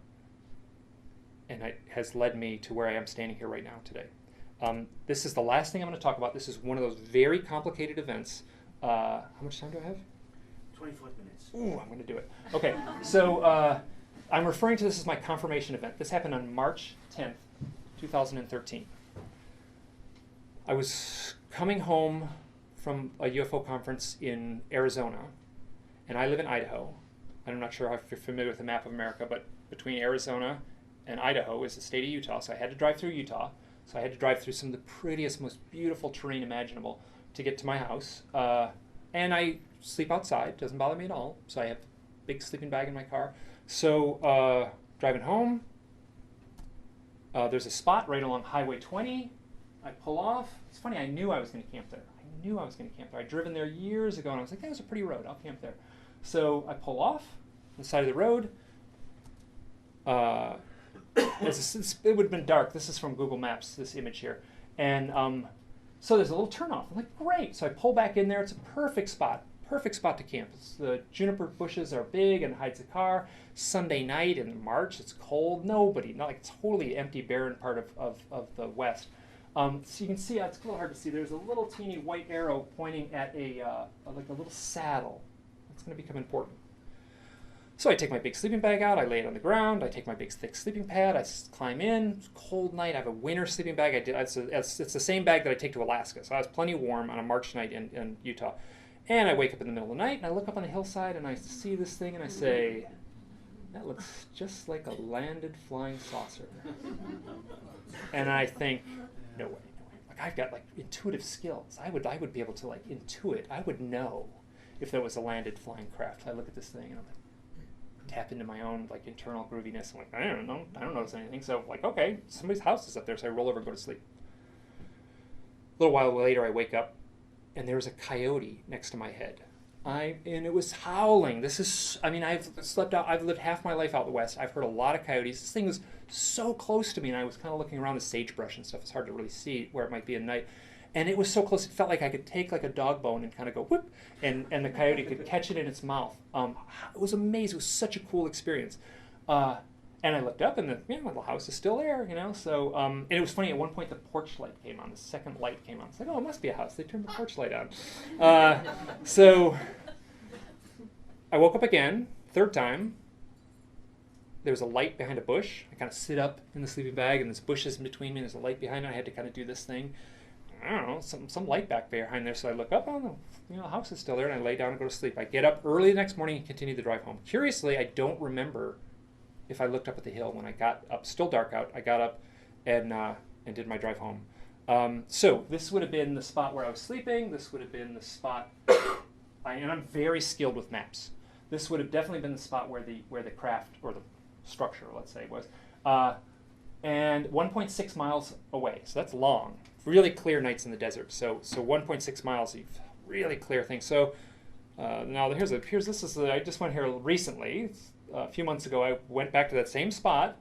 And it has led me to where I am standing here right now today. This is the last thing I'm going to talk about. This is one of those very complicated events. How much time do I have? 25 minutes. Ooh, I'm going to do it. Okay, so I'm referring to this as my confirmation event. This happened on March 10th, 2013. I was coming home from a UFO conference in Arizona, and I live in Idaho. I'm not sure if you're familiar with the map of America, but between Arizona and Idaho is the state of Utah, so I had to drive through Utah. So I had to drive through some of the prettiest, most beautiful terrain imaginable to get to my house. And I sleep outside, doesn't bother me at all. So I have a big sleeping bag in my car. So driving home, there's a spot right along Highway 20. I pull off. It's funny, I knew I was going to camp there. I'd driven there years ago, and I was like, that was a pretty road. I'll camp there. So I pull off on the side of the road. It would have been dark. This is from Google Maps, this image here. And so there's a little turnoff. I'm like, great. So I pull back in there. It's a perfect spot to camp. The juniper bushes are big and hides the car. Sunday night in March, it's cold. It's totally empty, barren part of the West. So you can see, it's a little hard to see. There's a little teeny white arrow pointing at a little saddle. It's going to become important. So I take my big sleeping bag out, I lay it on the ground, I take my big thick sleeping pad, I climb in. It's a cold night, I have a winter sleeping bag. It's the same bag that I take to Alaska, so I was plenty warm on a March night in Utah. And I wake up in the middle of the night, and I look up on the hillside, and I see this thing, and I say, that looks just like a landed flying saucer. And I think, no way. Like, I've got like intuitive skills. I would be able to like intuit. I would know if there was a landed flying craft. I look at this thing, and I'm like, tap into my own like internal grooviness. I'm like, I don't notice anything. So like, okay, somebody's house is up there. So I roll over and go to sleep. A little while later, I wake up, and there was a coyote next to my head. And it was howling. I've lived half my life out in the West. I've heard a lot of coyotes. This thing was so close to me, and I was kind of looking around the sagebrush and stuff. It's hard to really see where it might be at night. And it was so close, it felt like I could take like a dog bone and kind of go whoop, and the coyote could catch it in its mouth. It was amazing. It was such a cool experience. And I looked up, and the house is still there, So, and it was funny. At one point, the porch light came on. The second light came on. It's like, oh, it must be a house. They turned the porch light on. So, I woke up again, third time. There was a light behind a bush. I kind of sit up in the sleeping bag, and there's bushes in between me, and there's a light behind it. I had to kind of do this thing. I don't know, some light back behind there. So I look up, the house is still there, and I lay down and go to sleep. I get up early the next morning and continue the drive home. Curiously, I don't remember if I looked up at the hill when I got up. Still dark out. I got up and did my drive home. So this would have been the spot where I was sleeping. This would have been the spot, and I'm very skilled with maps. This would have definitely been the spot where the craft, or the structure, let's say, was. And 1.6 miles away. So that's long. Really clear nights in the desert. So 1.6 miles, really clear thing. So now I just went here recently. A few months ago, I went back to that same spot,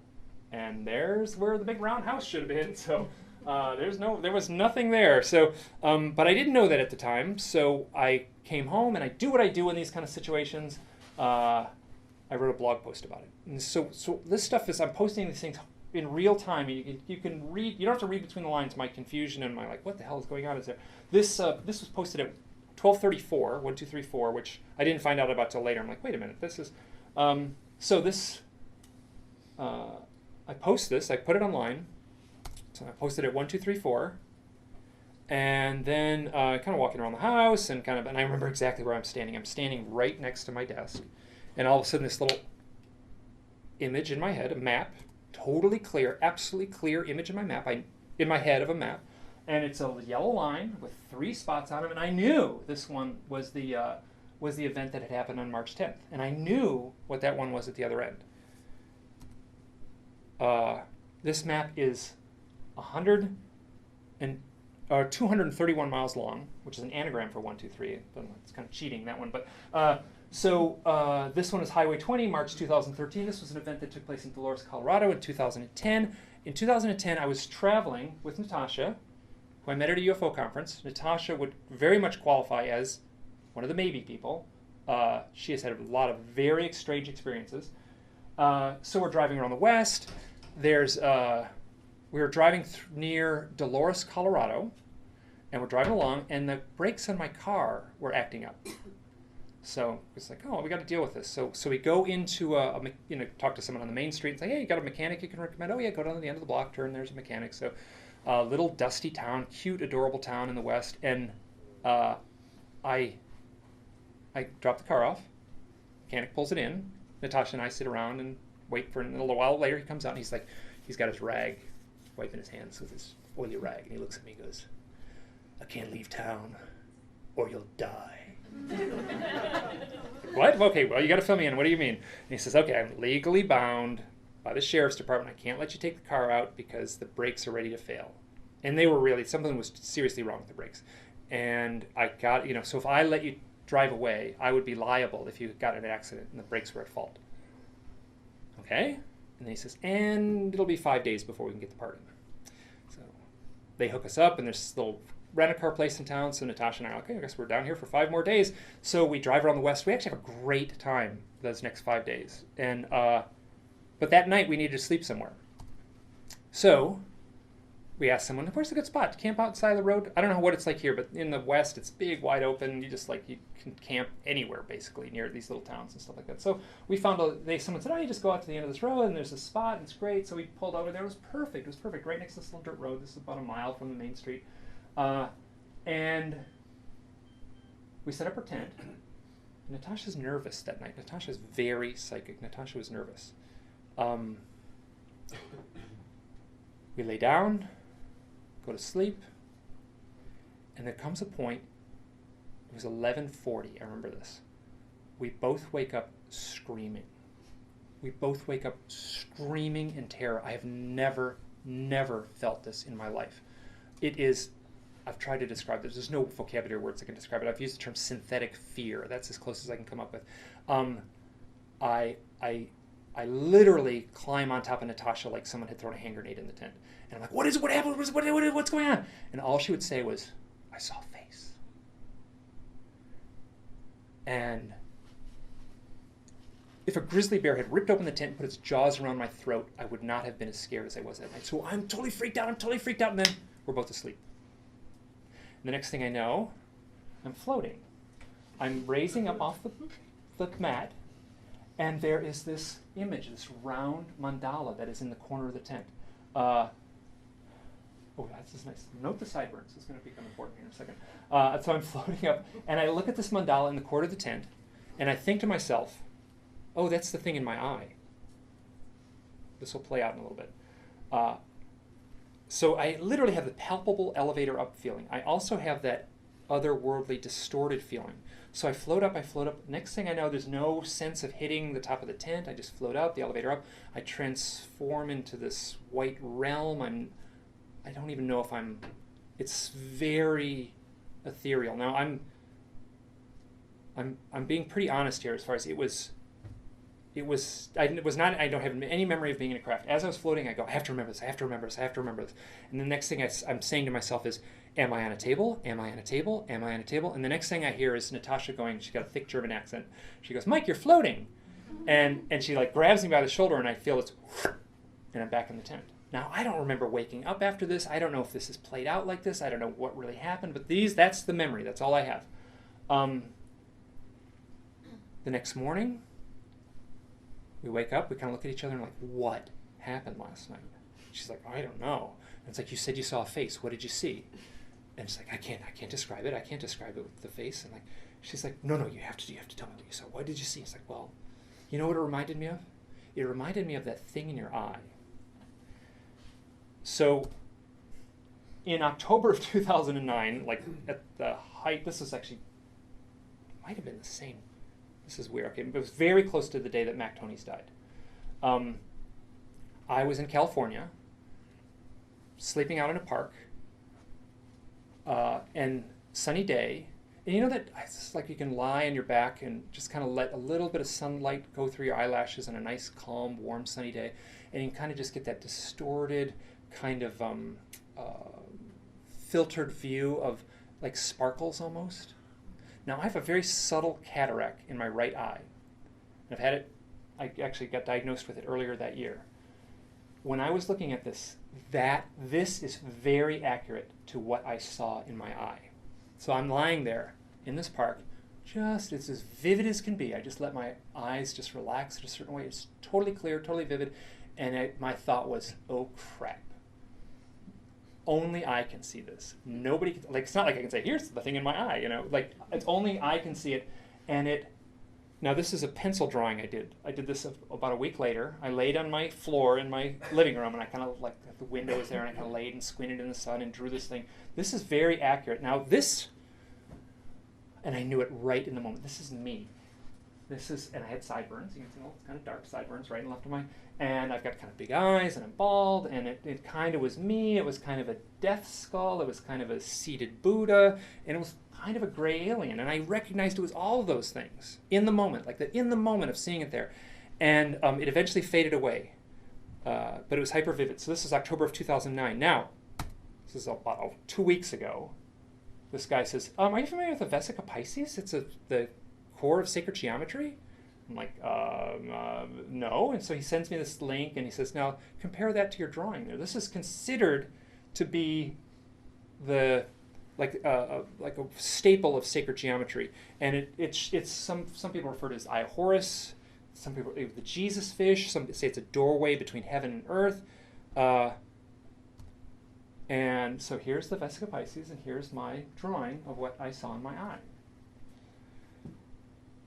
and there's where the big round house should have been. So there was nothing there. So, but I didn't know that at the time. So I came home, and I do what I do in these kind of situations. I wrote a blog post about it. And so this stuff I'm posting these things in real time. You can read. You don't have to read between the lines. My confusion and my what the hell is going on is there. This was posted at 12:34, 1234, which I didn't find out about till later. I'm like, wait a minute, this is. I post this. I put it online. So I posted it 1234, and then kind of walking around the house and I remember exactly where I'm standing. I'm standing right next to my desk, and all of a sudden this little image in my head, a map. Totally clear, absolutely clear image in my head of a map, and it's a yellow line with 3 spots on it, and I knew this one was the event that had happened on March 10th, and I knew what that one was at the other end. This map is 231 miles long, which is an anagram for 123. It's kind of cheating, that one, but. So this one is Highway 20, March 2013. This was an event that took place in Dolores, Colorado in 2010. In 2010, I was traveling with Natasha, who I met at a UFO conference. Natasha would very much qualify as one of the maybe people. She has had a lot of very strange experiences. So we're driving around the West. We were driving near Dolores, Colorado, and we're driving along, and the brakes on my car were acting up. So it's like, oh, we got to deal with this. So we go into talk to someone on the main street and say, hey, you got a mechanic you can recommend? Oh yeah, go down to the end of the block, turn, there's a mechanic. So little dusty town, cute, adorable town in the West, and I drop the car off. Mechanic pulls it in. Natasha and I sit around and wait for a little while later. He comes out and he's like, he's got his rag, wiping his hands with his oily rag, and he looks at me and goes, I can't leave town or you'll die. What? Okay, well, you got to fill me in. What do you mean? And he says, okay, I'm legally bound by the sheriff's department. I can't let you take the car out because the brakes are ready to fail. And they were something was seriously wrong with the brakes. And I got, so if I let you drive away, I would be liable if you got in an accident and the brakes were at fault. Okay? And then he says, and it'll be 5 days before we can get the part in. So they hook us up, and there's this little rent-a-car place in town. So Natasha and I are like, okay, I guess we're down here for 5 more days. So we drive around the West. We actually have a great time those next 5 days. And but that night we needed to sleep somewhere. So we asked someone, where's a good spot to camp outside the road? I don't know what it's like here, but in the West, it's big, wide open. You can camp anywhere, basically, near these little towns and stuff like that. So we found someone said, oh, you just go out to the end of this road, and there's a spot, and it's great. So we pulled over there. It was perfect. It was perfect, right next to this little dirt road. This is about a mile from the main street. And we set up our tent. Natasha's nervous that night. Natasha's very psychic. Natasha was nervous. We lay down, go to sleep, and there comes a point, it was 11:40, I remember this. We both wake up screaming. We both wake up screaming in terror. I have never felt this in my life. It is, I've tried to describe this. There's no vocabulary words that can describe it. I've used the term synthetic fear. That's as close as I can come up with. I literally climb on top of Natasha like someone had thrown a hand grenade in the tent. And I'm like, what is it? What happened? What's going on? And all she would say was, I saw a face. And if a grizzly bear had ripped open the tent and put its jaws around my throat, I would not have been as scared as I was that night. So I'm totally freaked out. And then we're both asleep. And the next thing I know, I'm floating. I'm raising up off the mat. And there is this image, this round mandala that is in the corner of the tent. That's just nice. Note the sideburns. It's going to become important here in a second. So I'm floating up, and I look at this mandala in the corner of the tent, and I think to myself, oh, that's the thing in my eye. This will play out in a little bit. So I literally have the palpable elevator up feeling. I also have that otherworldly, distorted feeling. So I float up. Next thing I know, there's no sense of hitting the top of the tent. I just float up, the elevator up. I transform into this white realm. I don't even know if it's very ethereal. Now I'm being pretty honest here as far as I don't have any memory of being in a craft. As I was floating, I go, I have to remember this. And the next thing I'm saying to myself is, am I on a table? Am I on a table? And the next thing I hear is Natasha going, she's got a thick German accent. She goes, Mike, you're floating. And she like grabs me by the shoulder, and I feel it's, and I'm back in the tent. Now, I don't remember waking up after this. I don't know if this is played out like this. I don't know what really happened, but that's the memory. That's all I have. The next morning, we wake up, we kind of look at each other and like, what happened last night? She's like, I don't know. And it's like, you said you saw a face. What did you see? And it's like, I can't describe it. I can't describe it with the face. And like, she's like, no, you have to tell me what you saw. What did you see? It's like, well, you know what it reminded me of? It reminded me of that thing in your eye. So in October of 2009, like at the height, this is actually, might have been the same. This is weird. Okay, it was very close to the day that Mac Tonys died. I was in California, sleeping out in a park, and sunny day. And you know that it's like you can lie on your back and just kind of let a little bit of sunlight go through your eyelashes on a nice, calm, warm, sunny day, and you can kind of just get that distorted kind of filtered view of like sparkles almost. Now, I have a very subtle cataract in my right eye. I've had it, I actually got diagnosed with it earlier that year. When I was looking at this is very accurate to what I saw in my eye. So I'm lying there in this park, it's as vivid as can be. I just let my eyes just relax in a certain way. It's totally clear, totally vivid. And my thought was, oh crap. Only I can see this. Nobody can, like, it's not like I can say, here's the thing in my eye, like, it's only I can see it. And now this is a pencil drawing I did. I did this about a week later. I laid on my floor in my living room, and I kind of, like, the window was there, and I kind of laid and squinted in the sun and drew this thing. This is very accurate. Now this, and I knew it right in the moment. This is me. And I had sideburns. You can see, it's kind of dark sideburns right and left of and I've got kind of big eyes, and I'm bald, and it kind of was me. It was kind of a death skull. It was kind of a seated Buddha, and it was kind of a gray alien. And I recognized it was all of those things in the moment, in the moment of seeing it there. And it eventually faded away, but it was hyper vivid. So this is October of 2009. Now, this is about 2 weeks ago. This guy says, are you familiar with the Vesica Pisces? It's the core of sacred geometry. I'm like, no. And so he sends me this link, and he says, now compare that to your drawing there. This is considered to be the like a staple of sacred geometry, and it's some people refer to it as Eye of Horus, some people the Jesus fish, some say it's a doorway between heaven and earth, and so here's the Vesica Pisces, and here's my drawing of what I saw in my eye.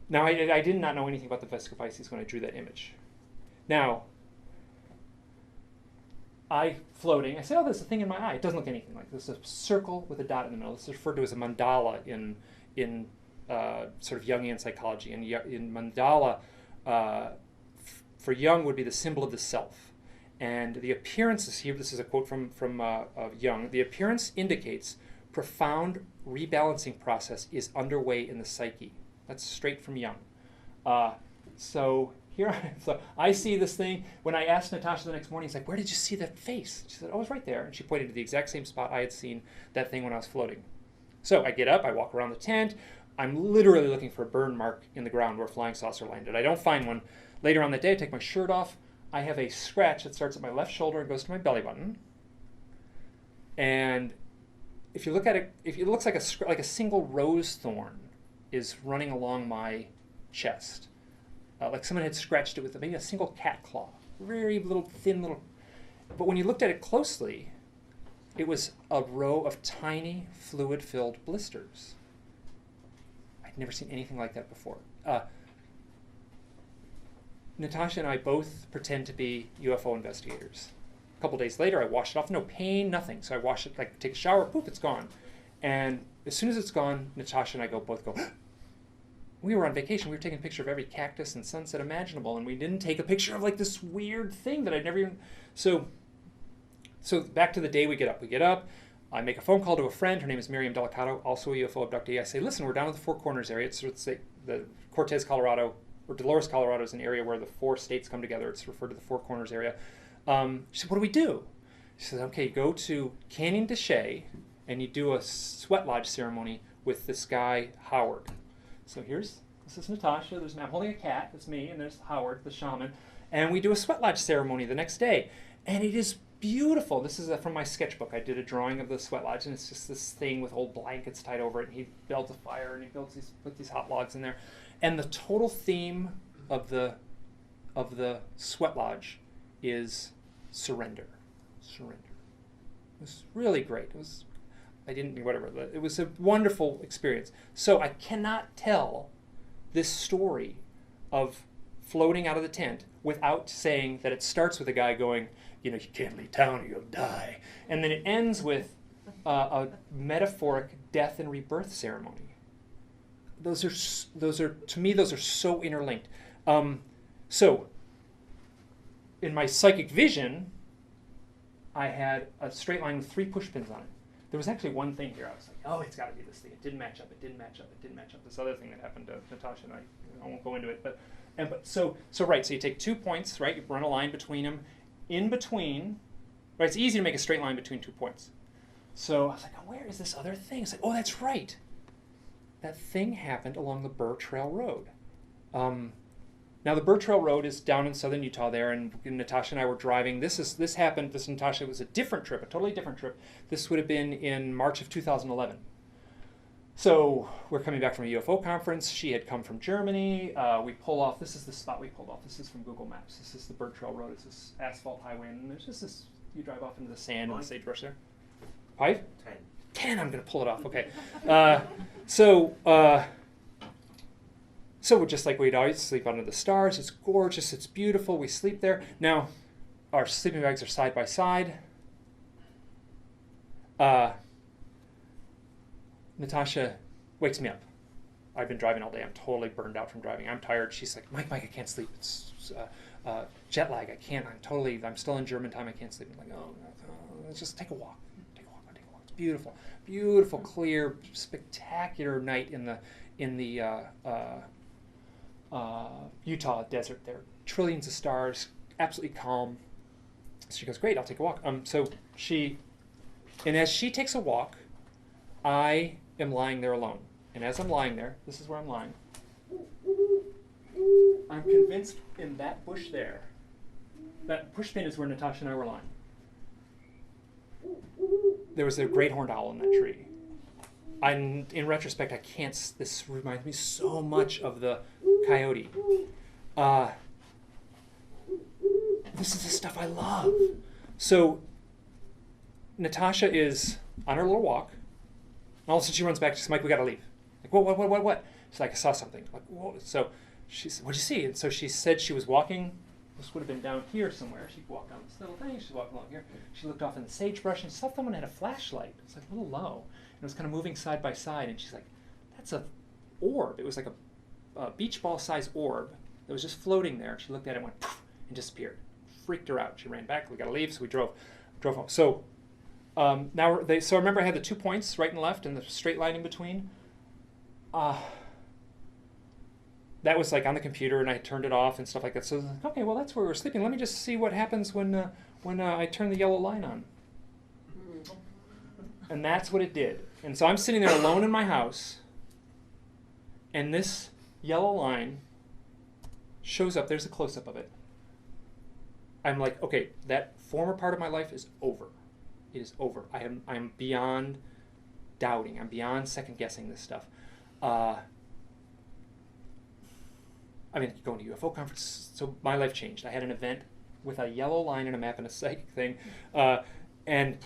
Now I did not know anything about the Vesica Pisces when I drew that image. Now floating, I say, oh, there's a thing in my eye. It doesn't look anything like this. There's a circle with a dot in the middle. It's referred to as a mandala in sort of Jungian psychology. And in mandala, for Jung, would be the symbol of the self. And the appearances here, this is a quote from Jung, the appearance indicates profound rebalancing process is underway in the psyche. That's straight from Jung. So I see this thing. When I asked Natasha the next morning, he's like, where did you see that face? She said, oh, it was right there. And she pointed to the exact same spot I had seen that thing when I was floating. So I get up, I walk around the tent. I'm literally looking for a burn mark in the ground where a flying saucer landed. I don't find one. Later on that day, I take my shirt off. I have a scratch that starts at my left shoulder and goes to my belly button. And if you look at it, it looks like a single rose thorn is running along my chest. Like someone had scratched it with maybe a single cat claw. Very thin little. But when you looked at it closely, it was a row of tiny fluid-filled blisters. I'd never seen anything like that before. Natasha and I both pretend to be UFO investigators. A couple days later, I washed it off. No pain, nothing. So I wash it, like take a shower, poof, it's gone. And as soon as it's gone, Natasha and I both go, we were on vacation. We were taking a picture of every cactus and sunset imaginable, and we didn't take a picture of like this weird thing that I'd never even... So back to the day we get up. We get up. I make a phone call to a friend. Her name is Miriam Delicato, also a UFO abductee. I say, listen, we're down at the Four Corners area. It's the Cortez, Colorado, or Dolores, Colorado is an area where the 4 states come together. It's referred to the Four Corners area. She said, what do we do? She said, okay, go to Canyon de Chelly, and you do a sweat lodge ceremony with this guy, Howard. So this is Natasha, I'm holding a cat, that's me, and there's Howard, the shaman, and we do a sweat lodge ceremony the next day, and it is beautiful. This is from my sketchbook. I did a drawing of the sweat lodge, and it's just this thing with old blankets tied over it, and he builds a fire, and he put these hot logs in there, and the total theme of the sweat lodge is surrender. Surrender. It was really great. It was a wonderful experience. So I cannot tell this story of floating out of the tent without saying that it starts with a guy going, you can't leave town or you'll die. And then it ends with a metaphoric death and rebirth ceremony. Those are to me, those are so interlinked. So in my psychic vision, I had a straight line with 3 push pins on it. There was actually one thing here. I was like, oh, it's got to be this thing. It didn't match up. It didn't match up. It didn't match up. This other thing that happened to Natasha and I won't go into it. So you take 2 points, right? You run a line between them. In between, right? It's easy to make a straight line between 2 points. So I was like, oh, where is this other thing? It's like, oh, that's right. That thing happened along the Burr Trail Road. Now the Burr Trail Road is down in southern Utah there, and Natasha and I were driving. This Natasha was a different trip, a totally different trip. This would have been in March of 2011. So we're coming back from a UFO conference. She had come from Germany. We pull off. This is the spot we pulled off. This is from Google Maps. This is the Burr Trail Road. It's this asphalt highway, and there's just this. You drive off into the sand and the sagebrush there. 5? 10. I'm going to pull it off. Okay. So we're just like we'd always sleep under the stars. It's gorgeous. It's beautiful. We sleep there. Now, our sleeping bags are side by side. Natasha wakes me up. I've been driving all day. I'm totally burned out from driving. I'm tired. She's like, Mike, I can't sleep. It's jet lag. I can't. I'm still in German time. I can't sleep. I'm like, oh, let's just take a walk. Take a walk. It's beautiful. Beautiful, clear, spectacular night in the Utah desert there. Trillions of stars, absolutely calm. So she goes, great, I'll take a walk. As she takes a walk, I am lying there alone. And as I'm lying there, this is where I'm lying. I'm convinced in that bush there, that push pin is where Natasha and I were lying. there was a great horned owl in that tree. In retrospect, I can't. This reminds me so much of the coyote. This is the stuff I love. So Natasha is on her little walk, and all of a sudden she runs back. She's like, "Mike, we gotta leave." Like, what? She's like, "I saw something." Like, whoa. So she said, "What'd you see?" And so she said she was walking. This would have been down here somewhere. She walked down this little thing. She's walking along here. She looked off in the sagebrush and saw someone had a flashlight. It was like a little low. And it was kind of moving side by side. And she's like, "That's a orb." It was like a beach ball sized orb that was just floating there. She looked at it and went poof, and disappeared. Freaked her out. She ran back. We got to leave. So we drove home. So so I remember I had the 2 points, right and left, and the straight line in between. That was like on the computer, and I turned it off and stuff like that. So I was like, okay, well, that's where we're sleeping. Let me just see what happens when I turn the yellow line on. And that's what it did. And so I'm sitting there alone in my house, and this yellow line shows up. There's a close-up of it. I'm like, okay, that former part of my life is over. It is over. I'm beyond doubting. I'm beyond second-guessing this stuff. Going to UFO conference, so my life changed. I had an event with a yellow line and a map and a psychic thing, and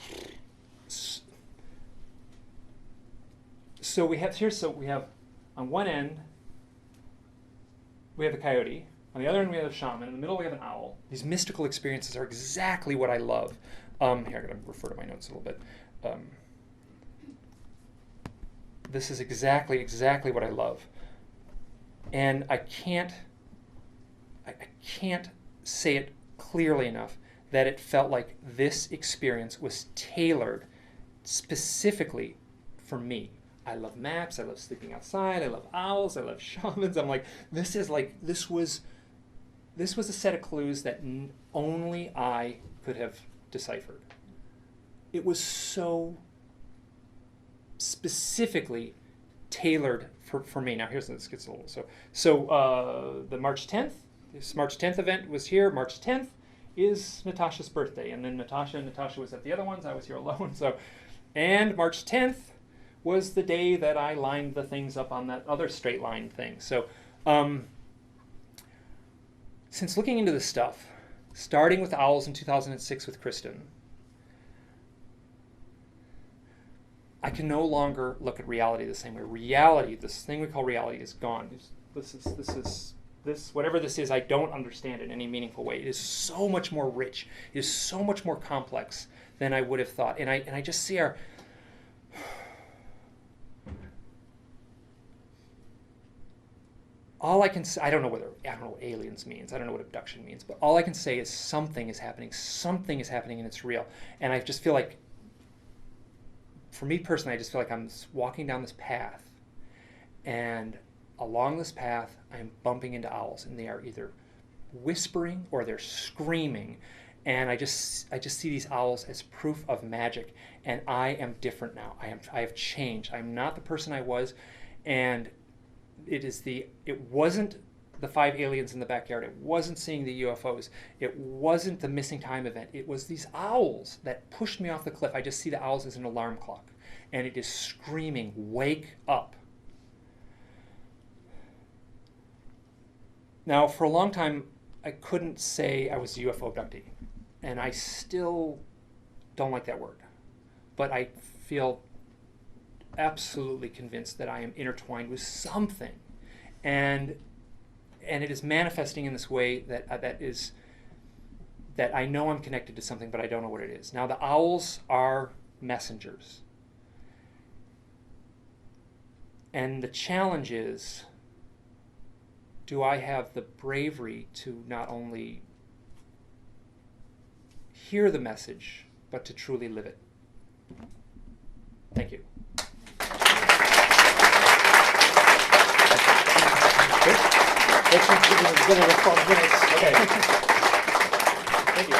so we have on one end we have the coyote, on the other end we have a shaman, in the middle we have an owl. These mystical experiences are exactly what I love. Here, I'm going to refer to my notes a little bit. This is exactly what I love. And I can't say it clearly enough that it felt like this experience was tailored specifically for me. I love maps, I love sleeping outside, I love owls, I love shamans. I'm like, this was a set of clues that only I could have deciphered. It was so specifically tailored for me. Now this gets a little so the March 10th. This March 10th event was here. March 10th is Natasha's birthday, and then Natasha was at the other ones. I was here alone. And March 10th was the day that I lined the things up on that other straight line thing. So since looking into this stuff, starting with owls in 2006 with Kristen, I can no longer look at reality the same way. Reality, this thing we call reality, is gone. This whatever this is, I don't understand it in any meaningful way. It is so much more rich. It is so much more complex than I would have thought. And I just see all I can say, I don't know what aliens means. I don't know what abduction means. But all I can say is something is happening. Something is happening, and it's real. And I just feel like, for me personally, I just feel like I'm walking down this path, and along this path, I'm bumping into owls, and they are either whispering or they're screaming, and I just see these owls as proof of magic, and I am different now. I have changed. I'm not the person I was, and it wasn't the 5 aliens in the backyard. It wasn't seeing the UFOs. It wasn't the missing time event. It was these owls that pushed me off the cliff. I just see the owls as an alarm clock, and it is screaming, "Wake up." Now, for a long time, I couldn't say I was a UFO abductee, and I still don't like that word. But I feel absolutely convinced that I am intertwined with something, and it is manifesting in this way that I know I'm connected to something, but I don't know what it is. Now, the owls are messengers, and the challenge is, do I have the bravery to not only hear the message, but to truly live it? Thank you. Okay.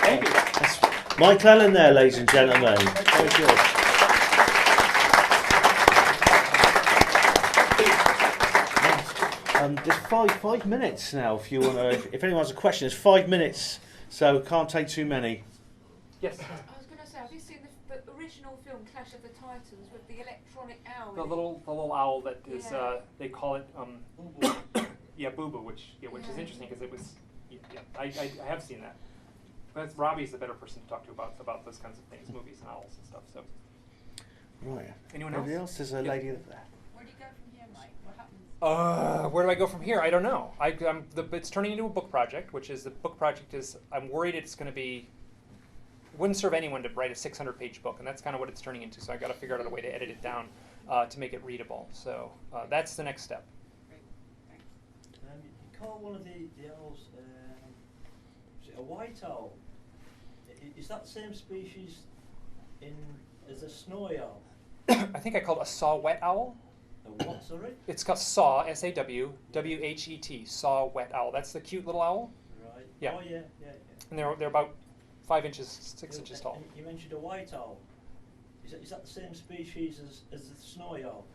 Thank you. That's Mike Clelland there, ladies and gentlemen. Very good. There's 5 minutes now. If you want to, if anyone has a question, there's 5 minutes, so can't take too many. Yes. I was going to say, have you seen the original film Clash of the Titans with the electronic owl? The in it? little owl that is Yeah. they call it yeah, Boo Boo, which is Yeah. interesting because it was I have seen that. But Robbie's the better person to talk to about those kinds of things, movies and owls and stuff. So Right. anyone Anybody else? else? There's a Yeah. lady there. Where do you go from here, Mike? What happens? Where do I go from here? I don't know. It's turning into a book project, which is the book project is. I'm worried it's going to be. It wouldn't serve anyone to write a 600-page book, and that's kind of what it's turning into. So I got to figure out a way to edit it down to make it readable. So that's the next step. You call one of the owls, is it a white owl? Is that the same species as a snowy owl? I think I called it a saw-whet owl. A what, sorry? It's called saw, S-A-W, W-H-E-T, saw-whet owl. That's the cute little owl, Right. Yeah. Oh, yeah. and they're about 5 inches, 6 inches tall. And you mentioned a white owl. Is that the same species as the snowy owl?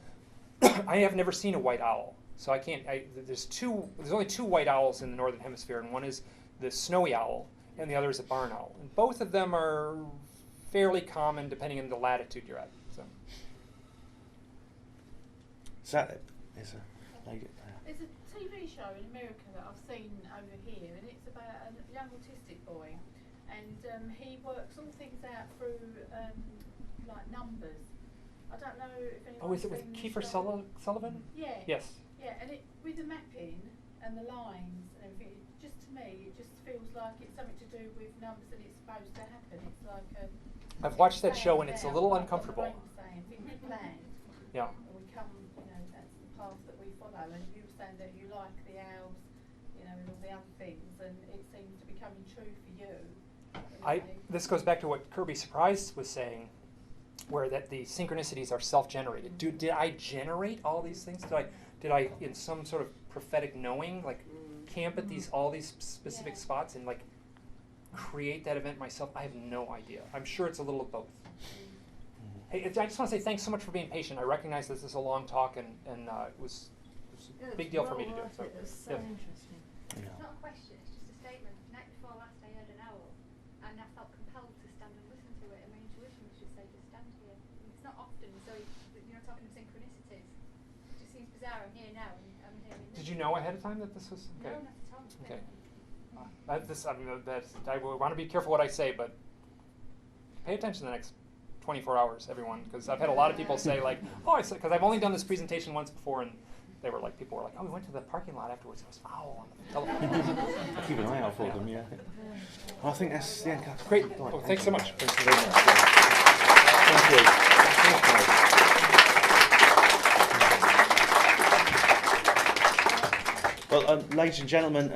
I have never seen a white owl, so I can't. There's only two white owls in the northern hemisphere, and one is the snowy owl, and the other is a barn owl. And both of them are fairly common depending on the latitude you're at. So. Is that it? There's a lady there. There's a TV show in America that I've seen over here, and it's about a young autistic boy, and he works all things out through like numbers. I don't know if anyone's Oh, is it with seen the Kiefer show. Sullivan? Yeah. Yes. Yeah, and with the mapping and the lines and everything, just to me, it just feels like it's something to do with numbers and it's supposed to happen. It's like I've watched that show and planned it's a out, little like what the uncomfortable. brain was saying, things are planned. Yeah. And we come, that's the path that we follow. And you were saying that you like the owls, and all the other things, and it seems to be coming true for you. This goes back to what Kirby Surprise was saying, where that the synchronicities are self-generated. Did I generate all these things? Did I in some sort of prophetic knowing, like camp at all these specific spots and like create that event myself? I have no idea. I'm sure it's a little of both. Hey, I just want to say thanks so much for being patient. I recognize this is a long talk, and it was a big deal for me to do. So, yeah. interesting. Yeah. It's not a question, it's just a statement. The night before last I heard an owl and I felt compelled to stand and listen to it, and my intuition was just say, just stand here. And it's not often, so talking of synchronicities. It just seems bizarre. I'm here now and I'm hearing this. Did you know ahead of time that this was okay? No, not at all. Okay. I want to be careful what I say, but pay attention the next 24 hours, everyone, because I've had a lot of people say like, oh, because I've only done this presentation once before, and people were like, oh, we went to the parking lot afterwards. There was an owl on the telephone. Keep an eye out for them, yeah. I think that's the end. Great. Right, Well, thank thanks you. so much. Thank you very much. Thank you. Well, ladies and gentlemen,